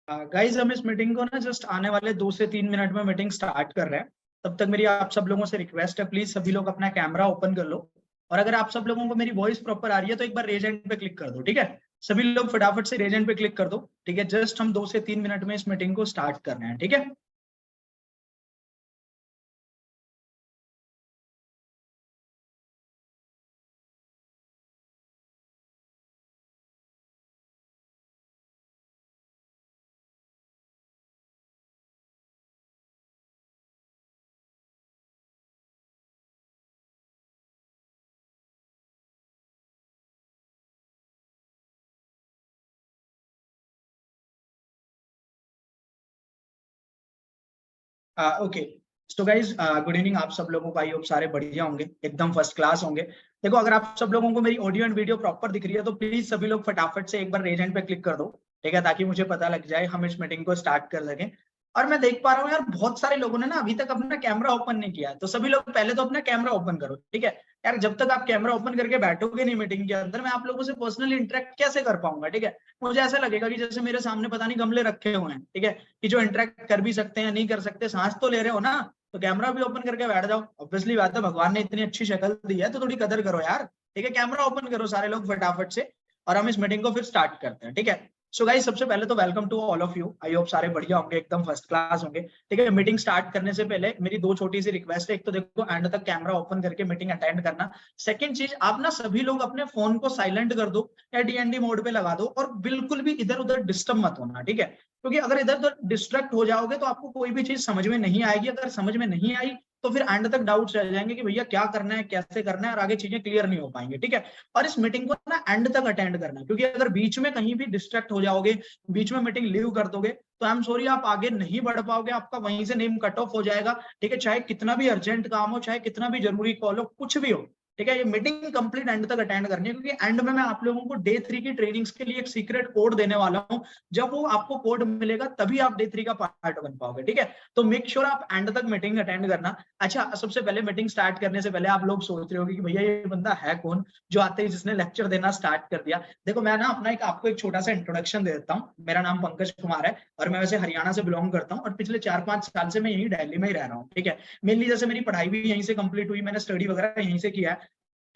Guys हम इस meeting को ना जस्ट आने वाले 2 से 3 मिनट में मीटिंग स्टार्ट कर रहे हैं। तब तक मेरी आप सब लोगों से रिक्वेस्ट है, प्लीज सभी लोग अपना कैमरा ओपन कर लो। और अगर आप सब लोगों को मेरी वॉइस प्रॉपर आ रही है तो एक बार रेज हैंड पे क्लिक कर दो, ठीक है। सभी लोग फटाफट से रेज हैंड पे क्लिक कर दो, ठीक है। जस्ट हम 2 से 3 मिनट में इस मीटिंग को स्टार्ट कर रहे हैं, ठीक है। Okay. So guys good evening, आप सब लोगों को। आई होप सारे बढ़िया होंगे, एकदम फर्स्ट क्लास होंगे। देखो, अगर आप सब लोगों को मेरी ऑडियो एंड वीडियो प्रॉपर दिख रही है तो प्लीज सभी लोग फटाफट से एक बार रेज हैंड पे क्लिक कर दो, ठीक है, ताकि मुझे पता लग जाए हम इस मीटिंग को स्टार्ट कर सकें। और मैं देख पा रहा हूँ यार, बहुत सारे लोगों ने ना अभी तक अपना कैमरा ओपन नहीं किया है, तो सभी लोग पहले तो अपना कैमरा ओपन करो, ठीक है। यार जब तक आप कैमरा ओपन करके बैठोगे नहीं मीटिंग के अंदर, मैं आप लोगों से पर्सनली इंटरेक्ट कैसे कर पाऊंगा, ठीक है। मुझे ऐसा लगेगा कि जैसे मेरे सामने पता नहीं गमले रखे हुए हैं, ठीक है, कि जो इंटरेक्ट कर भी सकते हैं नहीं कर सकते। सांस तो ले रहे हो ना, तो कैमरा भी ओपन करके बैठ जाओ। ऑब्वियसली बात है, भगवान ने इतनी अच्छी शक्ल दी है तो थोड़ी कदर करो यार, ठीक है। कैमरा ओपन करो सारे लोग फटाफट से, और हम इस मीटिंग को फिर स्टार्ट करते हैं, ठीक है। सो गाइस, सबसे पहले तो welcome to all of you. I hope सारे बढ़िया होंगे, एकदम फर्स्ट क्लास होंगे, ठीक है। मीटिंग स्टार्ट करने से पहले मेरी दो छोटी सी रिक्वेस्ट है। एक तो देखो, एंड तक कैमरा ओपन करके मीटिंग अटेंड करना। सेकंड चीज, आप ना सभी लोग अपने फोन को साइलेंट कर दो या डीएनडी मोड पे लगा दो, और बिल्कुल भी इधर उधर डिस्टर्ब मत होना, ठीक है। क्योंकि अगर इधर उधर डिस्ट्रैक्ट हो जाओगे तो आपको कोई भी चीज समझ में नहीं आएगी। अगर समझ में नहीं आई तो फिर एंड तक डाउट्स रह जाएंगे कि भैया क्या करना है, कैसे करना है, और आगे चीजें क्लियर नहीं हो पाएंगे, ठीक है। और इस मीटिंग को ना एंड तक अटेंड करना है, क्योंकि अगर बीच में कहीं भी डिस्ट्रैक्ट हो जाओगे, बीच में मीटिंग लीव कर दोगे, तो आई एम सॉरी, आप आगे नहीं बढ़ पाओगे, आपका वहीं से नेम कट ऑफ हो जाएगा, ठीक है। चाहे कितना भी अर्जेंट काम हो, चाहे कितना भी जरूरी कॉल हो, कुछ भी हो, ठीक है। ये मीटिंग कंप्लीट एंड तक अटेंड करनी है, क्योंकि एंड में मैं आप लोगों को डे 3 की ट्रेनिंग्स के लिए एक सीक्रेट कोड देने वाला हूँ। जब वो आपको कोड मिलेगा तभी आप डे 3 का पार्ट बन पाओगे, ठीक है। तो मेक श्योर आप एंड तक मीटिंग अटेंड करना। अच्छा, सबसे पहले मीटिंग स्टार्ट करने से पहले आप लोग सोच रहे होगे कि भैया ये बंदा है कौन जो आते ही जिसने लेक्चर देना स्टार्ट कर दिया। देखो, मैं ना अपना आपको एक छोटा सा इंट्रोडक्शन दे देता हूँ। मेरा नाम पंकज कुमार है और मैं वैसे हरियाणा से बिलोंग करता हूँ, और पिछले 4-5 साल से मैं यही दिल्ली में ही रह रहा हूँ, ठीक है। मेनली जैसे मेरी पढ़ाई भी यहीं से कंप्लीट हुई, मैंने स्टडी वगैरह यहीं से किया है,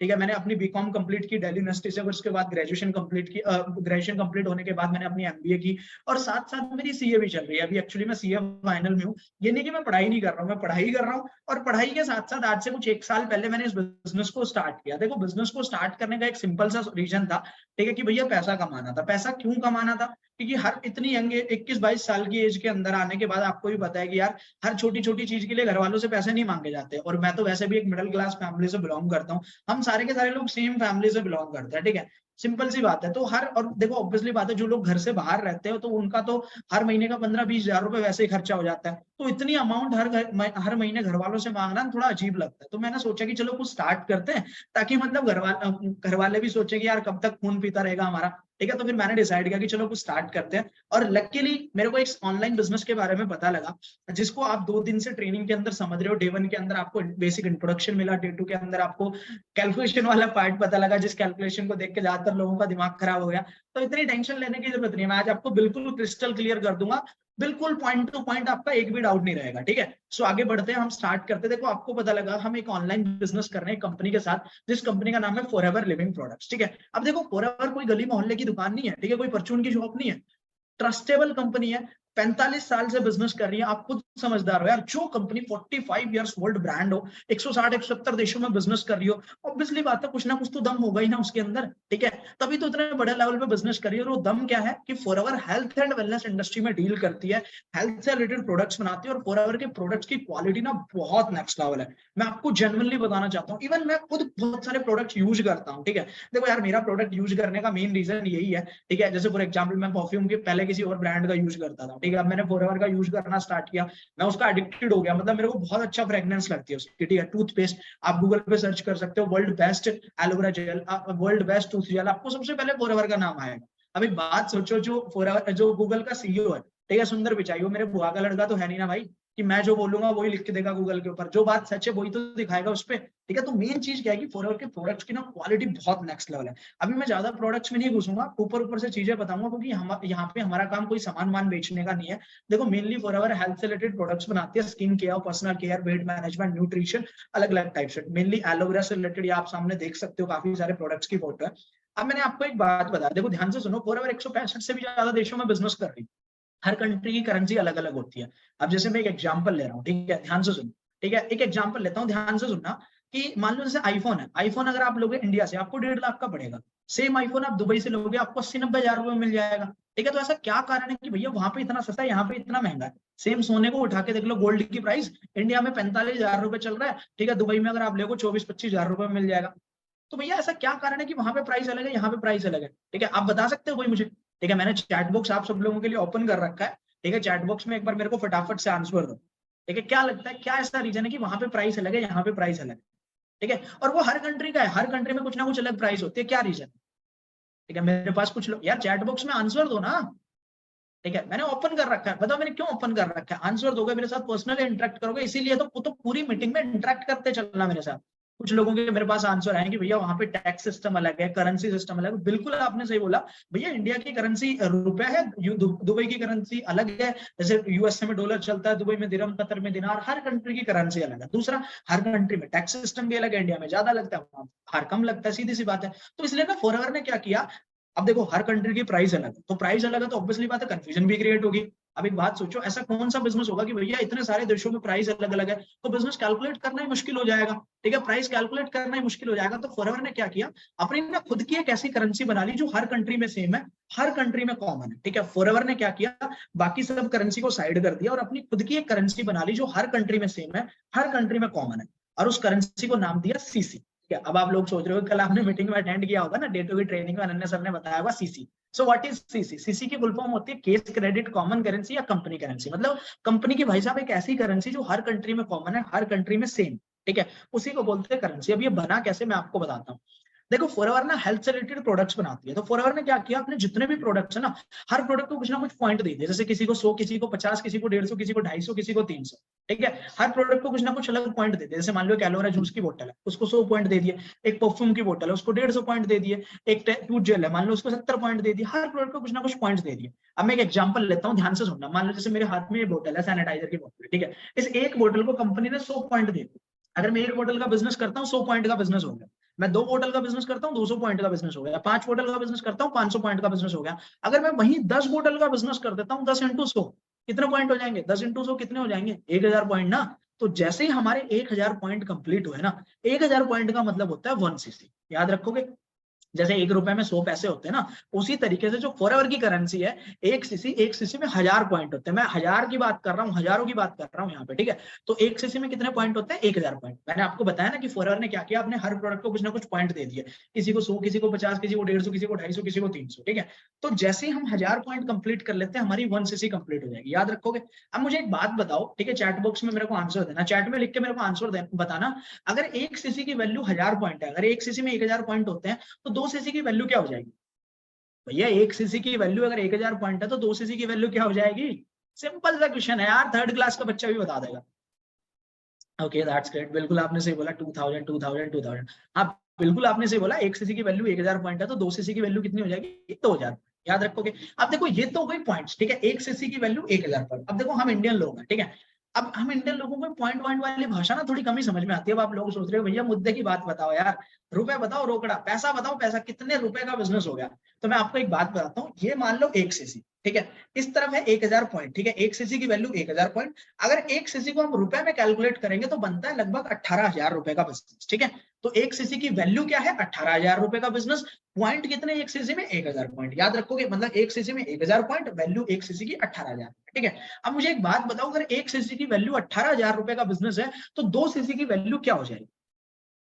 ठीक है। मैंने अपनी बीकॉम कंप्लीट की दिल्ली यूनिवर्सिटी से, उसके बाद ग्रेजुएशन कंप्लीट की। ग्रेजुएशन कंप्लीट होने के बाद मैंने अपनी एमबीए की, और साथ साथ मेरी सीए भी चल रही है। अभी एक्चुअली मैं सीए फाइनल में हूँ। ये नहीं कि मैं पढ़ाई नहीं कर रहा हूँ, मैं पढ़ाई कर रहा हूँ, और पढ़ाई के साथ साथ आज से कुछ 1 साल पहले मैंने इस बिजनेस को स्टार्ट किया। देखो, बिजनेस को स्टार्ट करने का एक सिंपल सा रीजन था, ठीक है, कि भैया पैसा कमाना था। पैसा क्यों कमाना था? क्योंकि हर इतनी यंग 21-22 साल की एज के अंदर आने के बाद आपको भी पता है कि यार, हर छोटी छोटी चीज के लिए घर वालों से पैसे नहीं मांगे जाते। और मैं तो वैसे भी एक मिडिल क्लास फैमिली से बिलोंग करता हूँ। हम सारे के सारे लोग सेम फैमिली से बिलोंग करते हैं, ठीक है। सिंपल सी बात है। तो हर, और देखो ऑब्वियसली बात है, जो लोग घर से बाहर रहते हो तो उनका तो हर महीने का 15-20 हजार रुपए वैसे ही खर्चा हो जाता है। तो इतनी अमाउंट हर महीने घर वालों से मांगना थोड़ा अजीब लगता है। तो मैंने सोचा कि चलो कुछ स्टार्ट करते हैं, ताकि मतलब घर वाले भी सोचे कि यार कब तक खून पीता रहेगा हमारा, ठीक है। तो फिर मैंने डिसाइड किया कि चलो कुछ स्टार्ट करते हैं। और लकीली मेरे को एक ऑनलाइन बिजनेस के बारे में पता लगा, जिसको आप 2 दिन से ट्रेनिंग के अंदर समझ रहे हो। डे 1 के अंदर आपको बेसिक इंट्रोडक्शन मिला, डे 2 के अंदर आपको कैलकुलेशन वाला पार्ट पता लगा, जिस कैलकुलेशन को देख के ज्यादातर लोगों का दिमाग खराब हो गया। तो इतनी टेंशन लेने की जरूरत नहीं है, मैं आज आपको बिल्कुल क्रिस्टल क्लियर कर दूंगा, बिल्कुल पॉइंट टू पॉइंट, आपका एक भी डाउट नहीं रहेगा, ठीक है। सो आगे बढ़ते हैं, हम स्टार्ट करते हैं। देखो, आपको पता लगा हम एक ऑनलाइन बिजनेस कर रहे हैं कंपनी के साथ, जिस कंपनी का नाम है फॉरएवर लिविंग प्रोडक्ट्स, ठीक है। अब देखो, फॉरएवर कोई गली मोहल्ले की दुकान नहीं है, ठीक है, कोई परचून की शॉप नहीं है, ट्रस्टेबल कंपनी है। 45 साल से बिजनेस कर रही है, आप खुद समझदार हो यार। जो कंपनी 45 इयर्स ओल्ड ब्रांड हो, 160-170 देशों में बिजनेस कर रही हो, ऑब्वियसली बात है कुछ ना कुछ तो दम होगा ही ना उसके अंदर, ठीक है। तभी तो इतने बड़े लेवल पे बिजनेस कर रही है। और वो दम क्या है कि forever health and wellness industry में डील करती है, हेल्थ से रिलेटेड प्रोडक्ट्स बनाती है, और फॉरएवर के प्रोडक्ट्स की क्वालिटी ना बहुत नेक्स्ट लेवल है। मैं आपको जेन्युइनली बताना चाहता हूँ, इवन मैं खुद बहुत सारे प्रोडक्ट्स यूज करता हूँ, ठीक है। देखो यार, मेरा प्रोडक्ट यूज करने का मेन रीजन यही है, ठीक है। जैसे फॉर एग्जांपल, मैं परफ्यूम के पहले किसी और ब्रांड का यूज करता था, ठीक है। अब मैंने फॉरएवर का यूज करना स्टार्ट किया, मैं उसका एडिक्टेड हो गया। मतलब मेरे को बहुत अच्छा फ्रेग्रेंस लगती है उसकी, ठीक है। टूथपेस्ट आप गूगल पे सर्च कर सकते हो, world best aloe vera gel, world best tooth gel, आपको सबसे पहले फॉरएवर का नाम आएगा। अब एक बात सोचो, जो फॉरएवर, जो गूगल का सीईओ है, ठीक है, सुंदर पिचाई। वो मेरे बुआ का लड़का तो है नहीं ना भाई कि मैं जो बोलूंगा वही लिख के देगा गूगल के ऊपर, जो बात सच है वही तो दिखाएगा उस पर। ठीक है, तो मेन चीज क्या है कि फॉरएवर के प्रोडक्ट्स की ना क्वालिटी बहुत नेक्स्ट लेवल है। अभी मैं ज्यादा प्रोडक्ट्स में नहीं घुसूंगा, ऊपर ऊपर से चीजें बताऊंगा, क्योंकि हम यहाँ पे हमारा काम कोई सामान मान बेचने का नहीं है। देखो मेनली फॉरएवर हेल्थ से रिलेटेड प्रोडक्ट्स बनाती है, skin care, personal care, weight management, nutrition, अलग अलग टाइप से। मेनली एलोवेरा से रिलेटेड आप सामने देख सकते हो काफी सारे प्रोडक्ट्स की फोटो है। अब मैंने आपको एक बात बता, देखो ध्यान से सुनो, फॉरएवर 165 से भी ज्यादा देशों में बिजनेस कर रही है। हर कंट्री की करेंसी अलग अलग होती है। अब जैसे मैं एक एग्जांपल ले रहा हूँ, ठीक है, ध्यान से सुनो। ठीक है, एक एग्जांपल लेता हूँ, ध्यान से सुनना। कि मान लो जैसे आईफोन है, आईफोन अगर आप लोगे इंडिया से आपको 1.5 लाख का पड़ेगा। सेम आईफोन आप दुबई से लोगे आपको 80-90 हजार रुपए में मिल जाएगा। ठीक है, तो ऐसा क्या कारण है कि भैया वहां पे इतना सस्ता है, यहाँ पे इतना महंगा है? सेम सोने को उठा के देख लो, गोल्ड की प्राइस इंडिया में 45 हजार रुपए चल रहा है, ठीक है, दुबई में अगर आप लोगो 24-25 हजार रुपए में मिल जाएगा। तो भैया ऐसा क्या कारण है कि वहां पे प्राइस अलग है, यहाँ पे प्राइस अलग है? ठीक है, आप बता सकते हो कोई मुझे? ठीक है, मैंने चैट बॉक्स आप सब लोगों के लिए ओपन कर रखा है। ठीक है, चैट बॉक्स में एक बार मेरे को फटाफट से आंसर दो। ठीक है, क्या लगता है, क्या ऐसा रीजन है कि वहां पे प्राइस अलग है, यहाँ पे प्राइस अलग है? ठीक है, और वो हर कंट्री का है, हर कंट्री में कुछ ना कुछ अलग प्राइस होती है, क्या रीजन? ठीक है, मेरे पास कुछ लोग यार चैट बॉक्स में आंसर दो ना। ठीक है, मैंने ओपन कर रखा है, बताओ मैंने क्यों ओपन कर रखा है? आंसर दोगे मेरे साथ, पर्सनली इंटरेक्ट करोगे, इसीलिए तो पूरी मीटिंग में इंटरेक्ट करते चलना मेरे साथ। कुछ लोगों के मेरे पास आंसर आए कि भैया वहां पे टैक्स सिस्टम अलग है, करेंसी सिस्टम अलग है। बिल्कुल आपने सही बोला भैया, इंडिया की करेंसी रुपया है, दुबई की करेंसी अलग है। जैसे यूएसए में डॉलर चलता है, दुबई में दिरहम, कतर में दिनार, हर कंट्री की करेंसी अलग है। दूसरा, हर कंट्री में टैक्स सिस्टम भी अलग है, इंडिया में ज्यादा लगता है, हर कम लगता है, सीधी सी बात है। तो इसलिए ना फॉरएवर ने क्या किया, अब देखो हर कंट्री की प्राइस अलग है, तो प्राइस अलग है तो ऑब्वियसली बात है कंफ्यूजन भी क्रिएट होगी। अब एक बात सोचो, ऐसा कौन सा बिजनेस होगा कि भैया इतने सारे देशों में प्राइस अलग अलग है, तो बिजनेस कैलकुलेट करना ही मुश्किल हो जाएगा। ठीक है, प्राइस कैलकुलेट करना ही मुश्किल हो जाएगा। तो फॉरएवर ने क्या किया, अपनी ना खुद की एक ऐसी करेंसी बना ली जो हर कंट्री में सेम है, हर कंट्री में कॉमन है। ठीक है, फॉरएवर ने क्या किया, बाकी सब करेंसी को साइड कर दिया और अपनी खुद की एक करेंसी बना ली जो हर कंट्री में सेम है, हर कंट्री में कॉमन है, और उस करेंसी को नाम दिया सीसी। अब आप लोग सोच रहे हो, कल आपने मीटिंग में अटेंड किया होगा ना, डे टू की ट्रेनिंग में अनन्या सर ने बताया होगा CC. So what is CC? CC की फुल फॉर्म होती है केस क्रेडिट कॉमन करेंसी या कंपनी करेंसी। मतलब कंपनी की भाई साहब एक ऐसी करेंसी जो हर कंट्री में कॉमन है, हर कंट्री में सेम। ठीक है, उसी को बोलते हैं करेंसी। अब ये बना कैसे, मैं आपको बताता हूँ। देखो फॉरएवर ना हेल्थ से रिलेटेड प्रोडक्ट्स बनाती है, तो फॉरएवर ने क्या किया, अपने जितने भी प्रोडक्ट्स है ना, हर प्रोडक्ट को कुछ ना कुछ पॉइंट दे दिया। जैसे किसी को 100, किसी को 50, किसी को 150, किसी को 250, किसी को 300। ठीक है, हर प्रोडक्ट को कुछ ना कुछ अलग पॉइंट दे दिया। जैसे मान लो एलोवेरा जूस की बोतल है, उसको 100 पॉइंट दे दिए। एक परफ्यूम की बोतल है, उसको 150 पॉइंट दे दिए। एक टूथ जेल है, मान लो उसको 70 पॉइंट दे दिए। हर प्रोडक्ट को कुछ ना कुछ पॉइंट दे दिए। अब मैं एक एग्जांपल लेता हूँ, ध्यान से सुनना। मान लो जैसे मेरे हाथ में ये बोतल है, सैनिटाइजर की बोतल। ठीक है, इस एक बोतल को कंपनी ने 100 पॉइंट दे दिए। अगर मैं एक बोतल का बिजनेस करता हूँ, 100 पॉइंट का बिजनेस हो गया। मैं 2 बोतल का बिजनेस करता हूँ, 200 पॉइंट का बिजनेस हो गया। 5 बोतल का बिजनेस करता हूँ, 500 पॉइंट का बिजनेस हो गया। अगर मैं वहीं 10 बोतल का बिजनेस कर देता हूँ, 10 इंटू 100, कितने पॉइंट हो जाएंगे? 10 इंटू 100 कितने हो जाएंगे? 1000 पॉइंट ना। तो जैसे ही हमारे 1000 पॉइंट कंप्लीट हुए ना, 1000 पॉइंट का मतलब होता है 1 सीसी। याद रखोगे? जैसे 1 रुपए में 100 पैसे होते हैं ना, उसी तरीके से जो फॉरएवर की करेंसी है, एक सीसी में 1000 पॉइंट होते हैं। मैं 1000 की बात कर रहा हूँ, हजारों की बात कर रहा हूँ यहाँ पे। ठीक है, तो एक सीसी में कितने पॉइंट होते हैं? 1000 पॉइंट। मैंने आपको बताया ना कि फॉरएवर ने क्या किया, अपने हर प्रोडक्ट को कुछ ना कुछ पॉइंट दे दिए। किसी को 100, किसी को 50, किसी को 150, किसी को 250, किसी को 300। ठीक है, तो जैसे ही हम 1000 पॉइंट कंप्लीट कर लेते हैं, हमारी 1 सीसी कंप्लीट हो जाएगी। याद रखोगे? अब मुझे एक बात बताओ, ठीक है, चैट बॉक्स में मेरे को आंसर देना, चैट में लिख के मेरे को आंसर बताना। अगर एक सीसी की वैल्यू 1000 पॉइंट है, अगर एक सीसी में 1000 पॉइंट होते हैं, तो 2 सीसी की वैल्यू क्या हो जाएगी? भैया एक सीसी की वैल्यू अगर 1000 पॉइंट है, तो 2 सीसी की वैल्यू क्या हो जाएगी? सिंपल सा क्वेश्चन है यार, 3rd क्लास का बच्चा भी बता देगा। Okay, that's great. बिल्कुल आपने सही बोला, 2000 2000 2000। हाँ, बिल्कुल आपने सही बोला, एक सीसी की वैल्यू 1000 पॉइंट है, तो 2 सीसी की वैल्यू कितनी हो जाएगी? 2000। याद रखोगे? अब देखो ये तो हो गई पॉइंट्स। ठीक है, एक सीसी की वैल्यू 1000 पॉइंट। अब देखो हम इंडियन लोग हैं, ठीक है, अब हम इंडियन लोगों को पॉइंट पॉइंट वाली भाषा ना थोड़ी कम ही समझ में आती है। अब आप लोग सोच रहे हो भैया मुद्दे की बात बताओ यार, रुपए बताओ, रोकड़ा पैसा बताओ, पैसा कितने रुपए का बिजनेस हो गया। तो मैं आपको एक बात बताता हूँ, ये मान लो एक सीसी, ठीक है, इस तरफ है 1000 पॉइंट। ठीक है, एक सीसी की वैल्यू 1000 पॉइंट। अगर एक सीसी को हम रुपए में कैलकुलेट करेंगे तो बनता है लगभग 18,000 रुपए का बिजनेस। ठीक है, तो एक सीसी की वैल्यू क्या है? 18,000 रुपए का बिजनेस। पॉइंट कितने एक सीसी में? 1000 पॉइंट। याद रखोगे? मतलब एक सीसी में 1000 पॉइंट, वैल्यू एक सीसी की 18,000। ठीक है, अब मुझे एक बात बताओ, अगर एक सीसी की वैल्यू 18,000 रुपए का बिजनेस है, तो 2 सीसी की वैल्यू क्या हो जाएगी?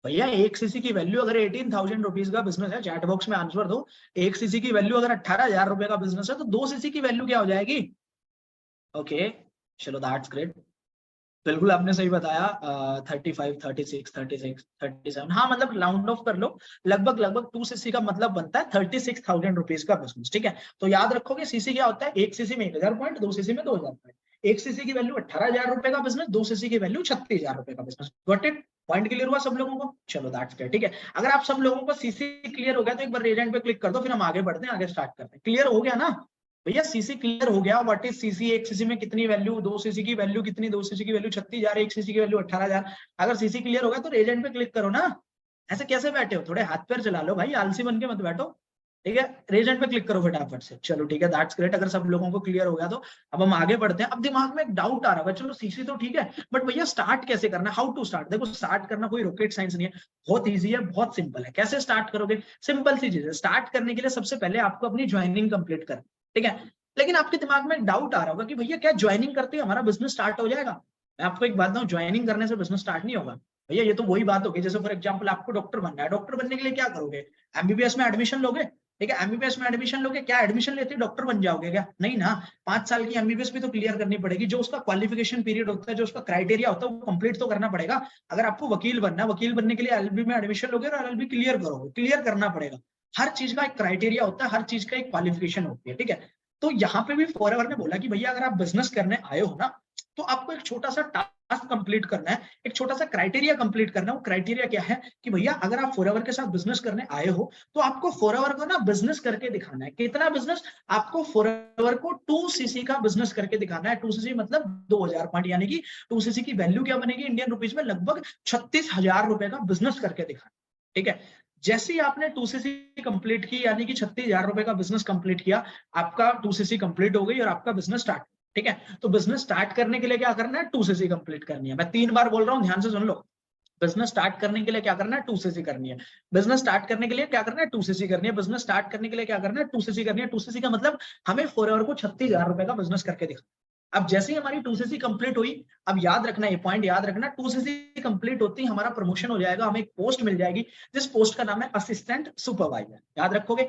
भैया एक सीसी की वैल्यू अगर 18,000 रुपीज का बिजनेस है, चैट बॉक्स में आंसर दो। एक सीसी की वैल्यू अगर 18,000 रुपए का बिजनेस है, तो 2 सीसी की वैल्यू क्या हो जाएगी? ओके, चलो दैट्स ग्रेट। बिल्कुल आपने सही बताया। 35, 36, 36, 37, हाँ मतलब राउंड ऑफ कर लो, लगभग लगभग 2cc का मतलब बनता है 36,000 रुपीज का बिजनेस। ठीक है, तो याद रखोगे सीसी क्या होता है, 1cc में 1,000 पॉइंट, 2cc में 2,000 पॉइंट। 1cc की वैल्यू 18,000 रुपए का बिजनेस, 2cc की वैल्यू 36,000 रुपए का business. Got it? Point clear हुआ सब लोगों को? चलो दैट्स क्लियर। ठीक है, अगर आप सब लोगों को सीसी क्लियर हो गया तो एक बार रेज हैंड पे क्लिक कर दो, फिर हम आगे बढ़ते हैं, आगे स्टार्ट करते हैं। क्लियर हो गया ना भैया? सीसी क्लियर हो गया। What is CC? 1cc में कितनी वैल्यू, 2cc की वैल्यू कितनी, 2cc की वैल्यू 36,000, 1cc की वैल्यू 18,000। अगर सीसी क्लियर हो गया तो रेज हैंड पे क्लिक करो ना। ऐसे कैसे बैठे हो? थोड़े हाथ पैर चला लो भाई, आलसी बन के मत बैठो। ठीक है, रेज हैंड पे क्लिक करो फटाफट से। चलो ठीक है, दैट्स ग्रेट। अगर सब लोगों को क्लियर हो गया तो अब हम आगे बढ़ते हैं। अब दिमाग में एक डाउट आ रहा होगा, चलो सीसी तो ठीक है, बट भैया स्टार्ट कैसे करना है, हाउ टू स्टार्ट? देखो स्टार्ट करना कोई रॉकेट साइंस नहीं है, बहुत ईजी है, बहुत सिंपल है। कैसे स्टार्ट करोगे? सिंपल सी चीज है। स्टार्ट करने के लिए सबसे पहले आपको अपनी ज्वाइनिंग कंप्लीट करनी, ठीक है। लेकिन आपके दिमाग में एक डाउट आ रहा होगा कि भैया क्या ज्वाइनिंग करते ही हमारा बिजनेस स्टार्ट हो जाएगा? मैं आपको एक बात बताऊं, ज्वाइनिंग करने से बिजनेस स्टार्ट नहीं होगा भैया। ये तो वही बात होगी जैसे फॉर एग्जांपल आपको डॉक्टर बनना है, डॉक्टर बनने के लिए क्या करोगे? एमबीबीएस में एडमिशन लोगे, ठीक है। एमबीबीएस में एडमिशन लोगे, क्या एडमिशन लेते डॉक्टर बन जाओगे क्या? नहीं ना। 5 साल की एमबीबीएस भी तो क्लियर करनी पड़ेगी। जो उसका क्वालिफिकेशन पीरियड होता है, जो उसका क्राइटेरिया होता है, वो कंप्लीट तो करना पड़ेगा। अगर आपको वकील बनना है, वकील बनने के लिए एलएलबी में एडमिशन लोगे और एलएलबी क्लियर करोगे, क्लियर करना पड़ेगा। हर चीज का एक क्राइटेरिया होता है, हर चीज का एक क्वालिफिकेशन होती है, ठीक है। तो यहाँ पे भी फॉरएवर ने बोला कि भैया अगर आप बिजनेस करने आए हो ना, तो आपको एक छोटा सा टास्क कंप्लीट करना है, एक छोटा सा क्राइटेरिया कंप्लीट करना है। वो क्राइटेरिया क्या है कि भैया अगर आप फॉरएवर के साथ बिजनेस करने आए हो तो आपको फॉरएवर को ना बिजनेस करके दिखाना है। कितना बिजनेस? आपको फॉरएवर को 2cc का बिजनेस करके दिखाना है। 2cc मतलब 2,000 पॉइंट, यानी कि 2cc की वैल्यू क्या बनेगी इंडियन रुपीज में? लगभग 36,000 रुपए का बिजनेस करके दिखाना, ठीक है। जैसे ही आपने 2cc कंप्लीट की, यानी कि 36,000 रुपए का बिजनेस कंप्लीट किया, आपका 2cc कंप्लीट हो गई और आपका बिजनेस स्टार्ट, ठीक है। तो बिजनेस स्टार्ट करने के लिए क्या करना है? 2cc कंप्लीट करनी है। मैं 3 बार बोल रहा हूँ, ध्यान से सुन लो। बिजनेस स्टार्ट करने के लिए क्या करना है? 2cc करनी है। बिजनेस स्टार्ट करने के लिए क्या करना है? 2cc करनी है। बिजनेस स्टार्ट करने के लिए क्या करना है? 2cc करनी है। 2cc का मतलब हमें फॉरएवर को 36,000 रुपए का बिजनेस करके दिखा। अब जैसे ही हमारी 2cc कंप्लीट हुई, अब याद रखना, ये पॉइंट याद रखना, 2cc कंप्लीट होती ही हमारा प्रमोशन हो जाएगा, हमें एक पोस्ट मिल जाएगी, जिस पोस्ट का नाम है असिस्टेंट सुपरवाइजर। याद रखोगे,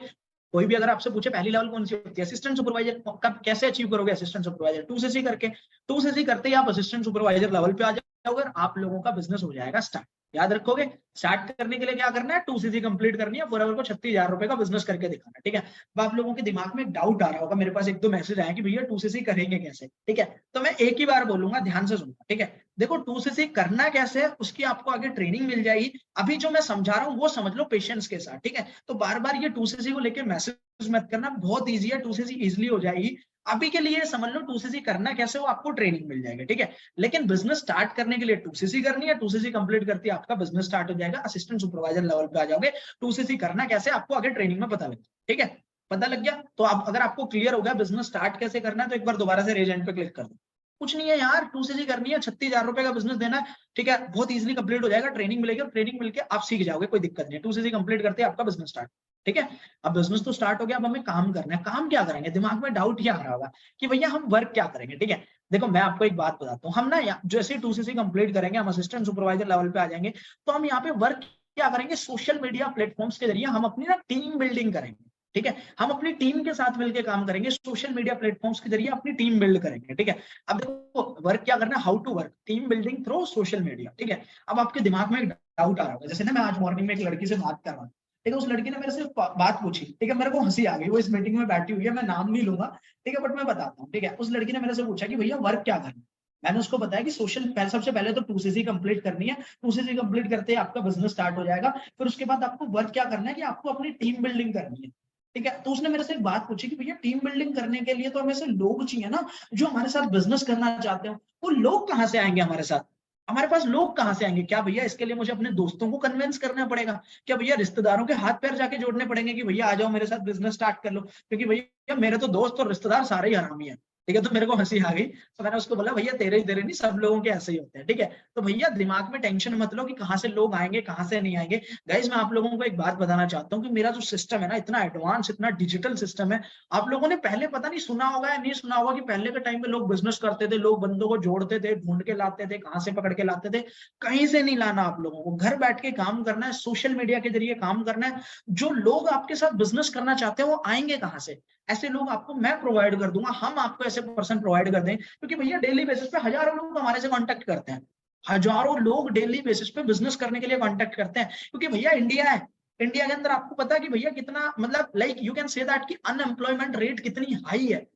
कोई भी अगर आपसे पूछे पहली लेवल कौन सी होती है, असिस्टेंट सुपरवाइजर, कब कैसे अचीव करोगे असिस्टेंट सुपरवाइजर? 2cc करके। 2cc करते ही आप असिस्टेंट सुपरवाइजर लेवल पे आ जाओगे और आप लोगों का बिजनेस हो जाएगा स्टार्ट। याद रखोगे, स्टार्ट करने के लिए क्या करना है? 2cc कंप्लीट करनी है, फॉरएवर को 36,000 रुपए का बिजनेस करके दिखाना, ठीक है। अब आप लोगों के दिमाग में डाउट आ रहा होगा, मेरे पास 1-2 मैसेज आए कि भैया 2cc करेंगे कैसे, ठीक है। तो मैं एक ही बार बोलूंगा, ध्यान से सुनना, ठीक है। देखो 2cc करना कैसे है उसकी आपको आगे ट्रेनिंग मिल जाएगी। अभी जो मैं समझा रहा हूँ वो समझ लो पेशेंस के साथ, ठीक है। तो बार बार ये 2cc को लेकर मैसेज मत करना, बहुत ईजी है, 2cc इजिली हो जाएगी। अभी के लिए समझ लो 2cc करना कैसे, वो आपको ट्रेनिंग मिल जाएगी, ठीक है। लेकिन बिजनेस स्टार्ट करने के लिए 2cc करनी है, 2cc कंप्लीट करती है आपका बिजनेस स्टार्ट हो जाएगा, असिस्टेंट सुपरवाइजर लेवल पे आ जाओगे। 2cc करना कैसे आपको आगे ट्रेनिंग में पता लग, ठीक है। पता लग गया? तो अब अगर आपको क्लियर हो गया बिजनेस स्टार्ट कैसे करना है, तो एक बार दोबारा से रेज हैंड पे क्लिक कर दो। कुछ नहीं है यार, 2cc करनी है, 36,000 रुपए का बिजनेस देना है, ठीक है। बहुत इजीली कंप्लीट हो जाएगा, ट्रेनिंग मिलेगी और ट्रेनिंग मिलके आप सीख जाओगे, कोई दिक्कत नहीं है। 2cc कंप्लीट करते हैं आपका बिजनेस स्टार्ट, ठीक है। अब बिजनेस तो स्टार्ट हो गया, अब हमें काम करना है। काम क्या करेंगे? दिमाग में डाउट क्या आ रहा होगा कि भैया हम वर्क क्या करेंगे, ठीक है। देखो मैं आपको एक बात बताता हूँ, हम ना जैसे 2cc कंप्लीट करेंगे, हम असिस्टेंट सुपरवाइजर लेवल पे आ जाएंगे, तो हम यहाँ पे वर्क क्या करेंगे? सोशल मीडिया प्लेटफॉर्म्स के जरिए हम अपनी ना टीम बिल्डिंग करेंगे, ठीक है। हम अपनी टीम के साथ मिलकर काम करेंगे, सोशल मीडिया प्लेटफॉर्म्स के जरिए अपनी टीम बिल्ड करेंगे, ठीक है। अब देखो वर्क क्या करना है, how to work, team building through social media, ठीक है। अब आपके दिमाग में एक डाउट आ रहा होगा, जैसे ना मैं आज मॉर्निंग में एक लड़की से बात कर रहा हूँ, ठीक है। उस लड़की ने मेरे से बात पूछी, ठीक है। मेरे को हंसी आ गई, वो इस मीटिंग में बैठी हुई है, मैं नाम नहीं लूंगा, ठीक है, बट मैं बताता हूँ, ठीक है। उस लड़की ने मेरे से पूछा कि भैया वर्क क्या करना। मैंने उसको बताया कि सबसे पहले तो 2cc कंप्लीट करनी है, 2cc कंप्लीट करते ही आपका बिजनेस स्टार्ट हो जाएगा। फिर उसके बाद आपको वर्क क्या करना है कि आपको अपनी टीम बिल्डिंग करनी है, ठीक है। तो उसने मेरे से एक बात पूछी कि भैया टीम बिल्डिंग करने के लिए तो हमें से लोग चाहिए ना, जो हमारे साथ बिजनेस करना चाहते हो। वो लोग कहाँ से आएंगे हमारे साथ? हमारे पास लोग कहाँ से आएंगे? क्या भैया इसके लिए मुझे अपने दोस्तों को कन्विंस करना पड़ेगा? क्या भैया रिश्तेदारों के हाथ पैर जाके जोड़ने पड़ेंगे कि भैया आ जाओ मेरे साथ बिजनेस स्टार्ट कर लो? क्योंकि भैया मेरे तो दोस्त और रिश्तेदार सारे ही हरामी है, ठीक है। तो मेरे को हंसी आ गई, तो मैंने उसको बोला भैया तेरे नहीं, सब लोगों के ऐसे ही होते हैं, ठीक है। तो भैया दिमाग में टेंशन मत लो कि कहाँ से लोग आएंगे कहाँ से नहीं आएंगे। गाइज मैं आप लोगों को एक बात बताना चाहता हूँ कि मेरा जो सिस्टम है ना, इतना एडवांस, इतना डिजिटल सिस्टम है। आप लोगों ने पहले पता नहीं सुना होगा या नहीं सुना होगा कि पहले के टाइम पे लोग बिजनेस करते थे, लोग बंदों को जोड़ते थे, ढूंढ के लाते थे, कहाँ से पकड़ के लाते थे। कहीं से नहीं लाना, आप लोगों को घर बैठ के काम करना है, सोशल मीडिया के जरिए काम करना है। जो लोग आपके साथ बिजनेस करना चाहते हैं वो आएंगे कहाँ से? ऐसे लोग आपको मैं प्रोवाइड कर दूंगा, हम आपको ऐसे पर्सन प्रोवाइड कर दें, क्योंकि भैया डेली बेसिस पे हजारों लोग हमारे से कांटेक्ट करते हैं, हजारों लोग डेली बेसिस पे बिजनेस करने के लिए कांटेक्ट करते हैं, क्योंकि भैया इंडिया है, इंडिया के अंदर आपको पता है कि भैया कितना मतलब like you can say that कि अनएम्प्लॉयमेंट रेट कितनी हाई है।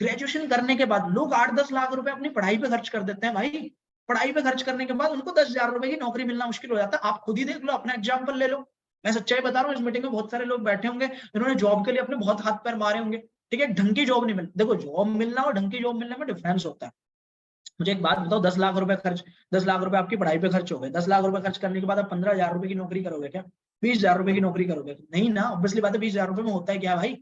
ग्रेजुएशन करने के बाद लोग 8-10 लाख रुपए अपनी पढ़ाई पे खर्च कर देते हैं भाई, पढ़ाई पे खर्च करने के बाद उनको 10,000 रुपए की नौकरी मिलना मुश्किल हो जाता है। आप खुद ही देख लो, अपना एग्जाम्पल ले लो, मैं सच्चाई बता रहा हूँ, इस मीटिंग में बहुत सारे लोग बैठे होंगे जिन्होंने जॉब के लिए अपने बहुत हाथ पैर मारे होंगे, ठीक है, ढंग की जॉब नहीं मिल, देखो जॉब मिलना और ढंग की जॉब मिलने में डिफरेंस होता है। मुझे एक बात बताओ, 10 लाख रुपए खर्च, 10 लाख रुपए आपकी पढ़ाई पे खर्च हो गए, 10 लाख रुपए खर्च करने के बाद आप 15,000 रुपए की नौकरी करोगे क्या? 20,000 रुपए की नौकरी करोगे? नहीं ना, ऑब्वियसली बात है, 20,000 रुपए में होता है क्या भाई?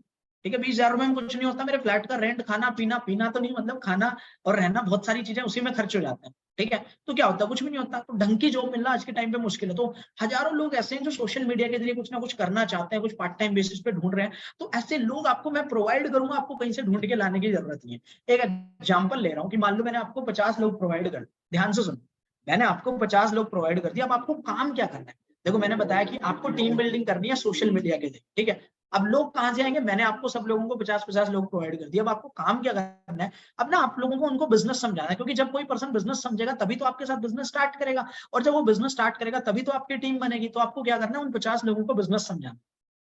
ठीक है, 20,000 रुपए में कुछ नहीं होता, मेरे फ्लैट का रेंट, खाना पीना, पीना तो नहीं मतलब खाना और रहना, बहुत सारी चीजें उसी में खर्च हो जाते हैं, ठीक है, तो क्या होता है? कुछ भी नहीं होता। तो ढंग की जॉब मिलना आज के टाइम पे मुश्किल है। तो हजारों लोग ऐसे हैं जो सोशल मीडिया के जरिए कुछ ना कुछ करना चाहते हैं, कुछ पार्ट टाइम बेसिस पे ढूंढ रहे हैं, तो ऐसे लोग आपको मैं प्रोवाइड करूंगा, आपको कहीं से ढूंढ के लाने की जरूरत नहीं है। एक एग्जाम्पल ले रहा हूँ कि मान लो मैंने आपको 50 लोग प्रोवाइड कर, ध्यान से सुनो, मैंने आपको 50 लोग प्रोवाइड कर दिया, अब आपको काम क्या करना है? देखो मैंने बताया कि आपको टीम बिल्डिंग करनी है सोशल मीडिया के जरिए, ठीक है, अब लोग कहां से आएंगे? मैंने आपको सब लोगों को 50-50 लोग प्रोवाइड कर दिया, अब आपको काम क्या करना है? अब ना आप लोगों को उनको बिजनेस समझाना है, क्योंकि जब कोई पर्सन बिजनेस समझेगा तभी तो आपके साथ बिजनेस स्टार्ट करेगा, और जब वो बिजनेस स्टार्ट करेगा तभी तो आपकी टीम बनेगी। तो आपको क्या करना है? उन 50 लोगों को बिजनेस समझाना।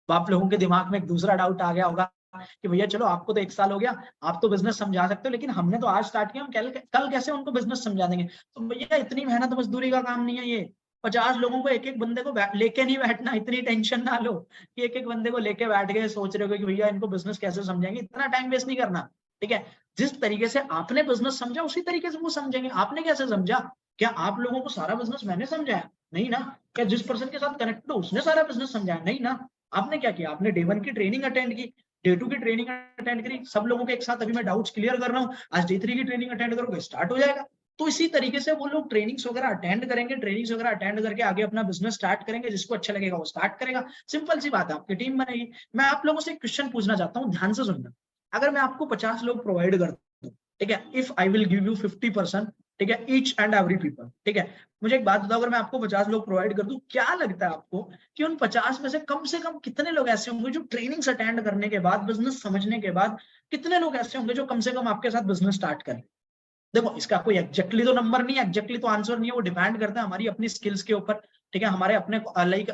तो आप लोगों के दिमाग में एक दूसरा डाउट आ गया होगा कि भैया चलो आपको तो 1 साल हो गया, आप तो बिजनेस समझा सकते हो, लेकिन हमने तो आज स्टार्ट किया, हम कल कैसे उनको बिजनेस समझा देंगे? तो भैया इतनी मेहनत मजदूरी का काम नहीं है ये। 50 लोगों को, एक एक बंदे को लेके नहीं बैठना, इतनी टेंशन ना लो कि एक एक बंदे को लेके बैठ गए, सोच रहे हो कि भैया इनको बिजनेस कैसे समझाएंगे, इतना टाइम वेस्ट नहीं करना, ठीक है। जिस तरीके से आपने बिजनेस समझा उसी तरीके से वो समझेंगे। आपने कैसे समझा? क्या आप लोगों को सारा बिजनेस मैंने समझाया? नहीं ना। क्या जिस पर्सन के साथ कनेक्ट हो उसने सारा बिजनेस समझाया? नहीं ना। आपने क्या किया? आपने डे 1 की ट्रेनिंग अटेंड की, डे 2 की ट्रेनिंग अटेंड करी, सब लोगों के एक साथ अभी मैं डाउट्स क्लियर कर रहा हूँ, आज डे 3 की ट्रेनिंग अटेंड करोगे, स्टार्ट हो जाएगा। तो इसी तरीके से वो लोग ट्रेनिंग्स वगैरह अटेंड करेंगे, ट्रेनिंग्स वगैरह अटेंड करके आगे अपना बिजनेस स्टार्ट करेंगे, जिसको अच्छा लगेगा वो स्टार्ट करेगा, सिंपल सी बात है, आपकी टीम बनेगी। मैं आप लोगों से एक क्वेश्चन पूछना चाहता हूँ, ध्यान से सुनना। अगर मैं आपको 50 लोग प्रोवाइड कर दूं, ठीक है, if I will give you 50%, ठीक है, ईच एंड एवरी पीपल, ठीक है, मुझे एक बात बताओ, अगर मैं आपको 50 लोग प्रोवाइड कर दूं, क्या लगता है आपको कि उन 50 में से कम कितने लोग ऐसे होंगे जो ट्रेनिंग्स अटेंड करने के बाद, बिजनेस समझने के बाद, कितने लोग ऐसे होंगे जो कम से कम आपके साथ बिजनेस स्टार्ट करें? देखो इसका कोई एग्जैक्टली तो नंबर नहीं है, एग्जैक्टली तो आंसर नहीं है, वो डिपेंड करता है हमारी अपनी स्किल्स के ऊपर, ठीक है, हमारे अपने लाइक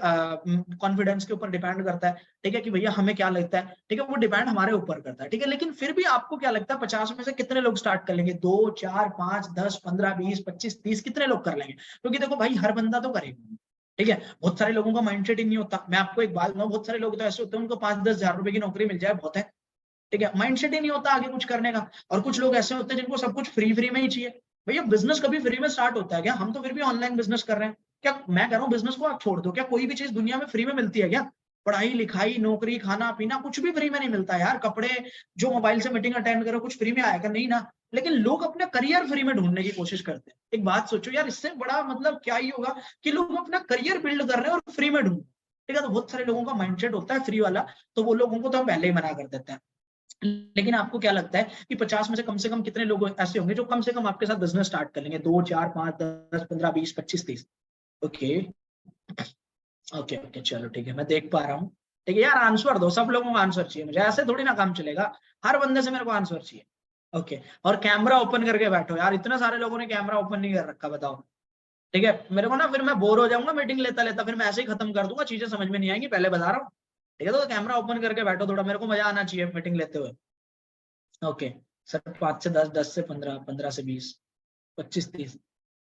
कॉन्फिडेंस के ऊपर डिपेंड करता है, ठीक है, कि भैया हमें क्या लगता है, ठीक है, वो डिपेंड हमारे ऊपर करता है, ठीक है। लेकिन फिर भी आपको क्या लगता है 50 में से कितने लोग स्टार्ट कर लेंगे? 2, 4, 5, 10, 15, 20, 25, 30, कितने लोग कर लेंगे? क्योंकि देखो भाई हर बंदा तो करेगा, ठीक है, बहुत सारे लोगों का माइंडसेट ही नहीं होता। मैं आपको एक बात बताऊं, बहुत सारे लोग तो ऐसे होते हैं उनको 5-10 हजार रुपए की नौकरी मिल जाए बहुत है, ठीक है, माइंडसेट ही नहीं होता आगे कुछ करने का। और कुछ लोग ऐसे होते हैं जिनको सब कुछ फ्री फ्री में ही चाहिए। भैया बिजनेस कभी फ्री में स्टार्ट होता है क्या? हम तो फिर भी ऑनलाइन बिजनेस कर रहे हैं। क्या मैं कह रहा हूँ बिजनेस को आप छोड़ दो, क्या कोई भी चीज दुनिया में फ्री में मिलती है क्या? पढ़ाई लिखाई नौकरी खाना पीना कुछ भी फ्री में नहीं मिलता यार। कपड़े जो मोबाइल से मीटिंग अटेंड करो कुछ फ्री में आएगा नहीं ना। लेकिन लोग अपना करियर फ्री में ढूंढने की कोशिश करते हैं। एक बात सोचो यार, इससे बड़ा मतलब क्या ही होगा कि लोग अपना करियर बिल्ड कर रहे हैं और फ्री में ढूंढ, ठीक है। तो बहुत सारे लोगों का माइंडसेट होता है फ्री वाला, तो वो लोगों को तो हम पहले ही मना कर देते हैं। लेकिन आपको क्या लगता है कि 50 में से कम कितने लोग ऐसे होंगे जो कम से कम आपके साथ बिजनेस स्टार्ट कर लेंगे? 2, 4, 5, 10, 15, 20, 25, 30। ओके ओके ओके, चलो ठीक है, मैं देख पा रहा हूँ। ठीक है यार, आंसर दो, सब लोगों को आंसर चाहिए, मुझे ऐसे थोड़ी ना काम चलेगा। हर बंदे से मेरे को आंसर चाहिए। ओके, और कैमरा ओपन करके बैठो यार, इतने सारे लोगों ने कैमरा ओपन नहीं कर रखा, बताओ। ठीक है, मेरे को ना फिर मैं बोर हो जाऊंगा मीटिंग लेता लेता, फिर मैं ऐसे ही खत्म कर दूंगा, चीजें समझ में नहीं आएंगी, पहले बता रहा हूँ। ठीक है, तो कैमरा ओपन करके बैठो, थोड़ा मेरे को मजा आना चाहिए मीटिंग लेते हुए। ओके सर, 5 से 10, 10 से 15, 15 से 20, 25, 30।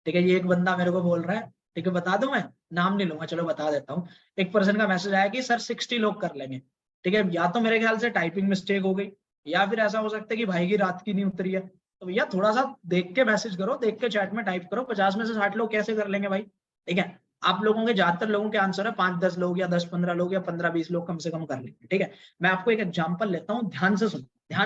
ठीक है, ये एक बंदा मेरे को बोल रहा है, ठीक है, बता दूं मैं? नाम नहीं लूंगा, चलो बता देता हूँ। एक पर्सन का मैसेज आया कि सर 60 लोग कर लेंगे। ठीक है, या तो मेरे ख्याल से टाइपिंग मिस्टेक हो गई, या फिर ऐसा हो सकता है कि भाई की रात की नहीं उतरी है। तो भैया थोड़ा सा देख के मैसेज करो, देख के चैट में टाइप करो, 50 में से 60 लोग कैसे कर लेंगे भाई? ठीक है, आप लोगों के ज्यादातर लोगों के आंसर है 5-10 लोग या 10-15 लोग या 15-20 लोग कम से कम कर लेंगे। ठीक है, मैं आपको एक एग्जाम्पल लेता हूँ, ध्यान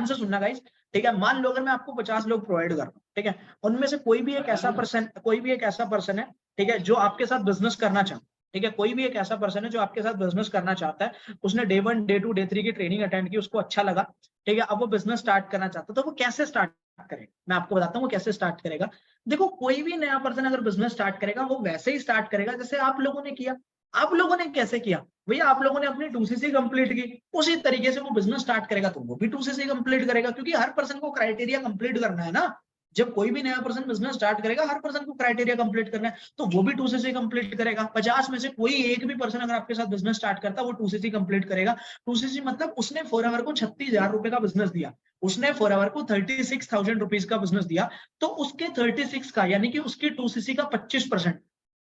से सुनना गाइस। ठीक है, मान लो अगर मैं आपको 50 लोग प्रोवाइड कर रहा हूँ, ठीक है, उनमें से कोई भी एक ऐसा पर्सन है, ठीक है, जो आपके साथ बिजनेस करना चाहता है। ठीक है, कोई भी एक ऐसा पर्सन है जो आपके साथ बिजनेस करना चाहता है, उसने डे 1, डे 2, डे 3 की ट्रेनिंग अटेंड की, उसको अच्छा लगा, ठीक है, अब वो बिजनेस स्टार्ट करना चाहता है, तो वो कैसे स्टार्ट करेगा? मैं आपको बताता हूँ वो कैसे स्टार्ट करेगा। देखो कोई भी नया पर्सन अगर बिजनेस स्टार्ट करेगा वो वैसे ही स्टार्ट करेगा जैसे आप लोगों ने किया। आप लोगों ने कैसे किया भैया, आप लोगों ने अपनी 2cc कंप्लीट की, उसी तरीके से वो बिजनेस स्टार्ट करेगा तो वो भी 2cc कंप्लीट करेगा, क्योंकि हर पर्सन को क्राइटेरिया कंप्लीट करना है ना। जब कोई भी नया पर्सन बिजनेस स्टार्ट करेगा, हर पर्सन को क्राइटेरिया कंप्लीट करना है, तो वो भी 2cc कंप्लीट करेगा। 50 में से कोई एक भी पर्सन अगर आपके साथ बिजनेस स्टार्ट करता है, वो 2cc कंप्लीट करेगा। 2cc मतलब उसने फॉरएवर को 36,000 रुपए का बिजनेस दिया, उसने फॉरएवर को 36,000 रुपीज का बिजनेस दिया, तो उसके 36 का यानी कि उसकी 2cc का 25%,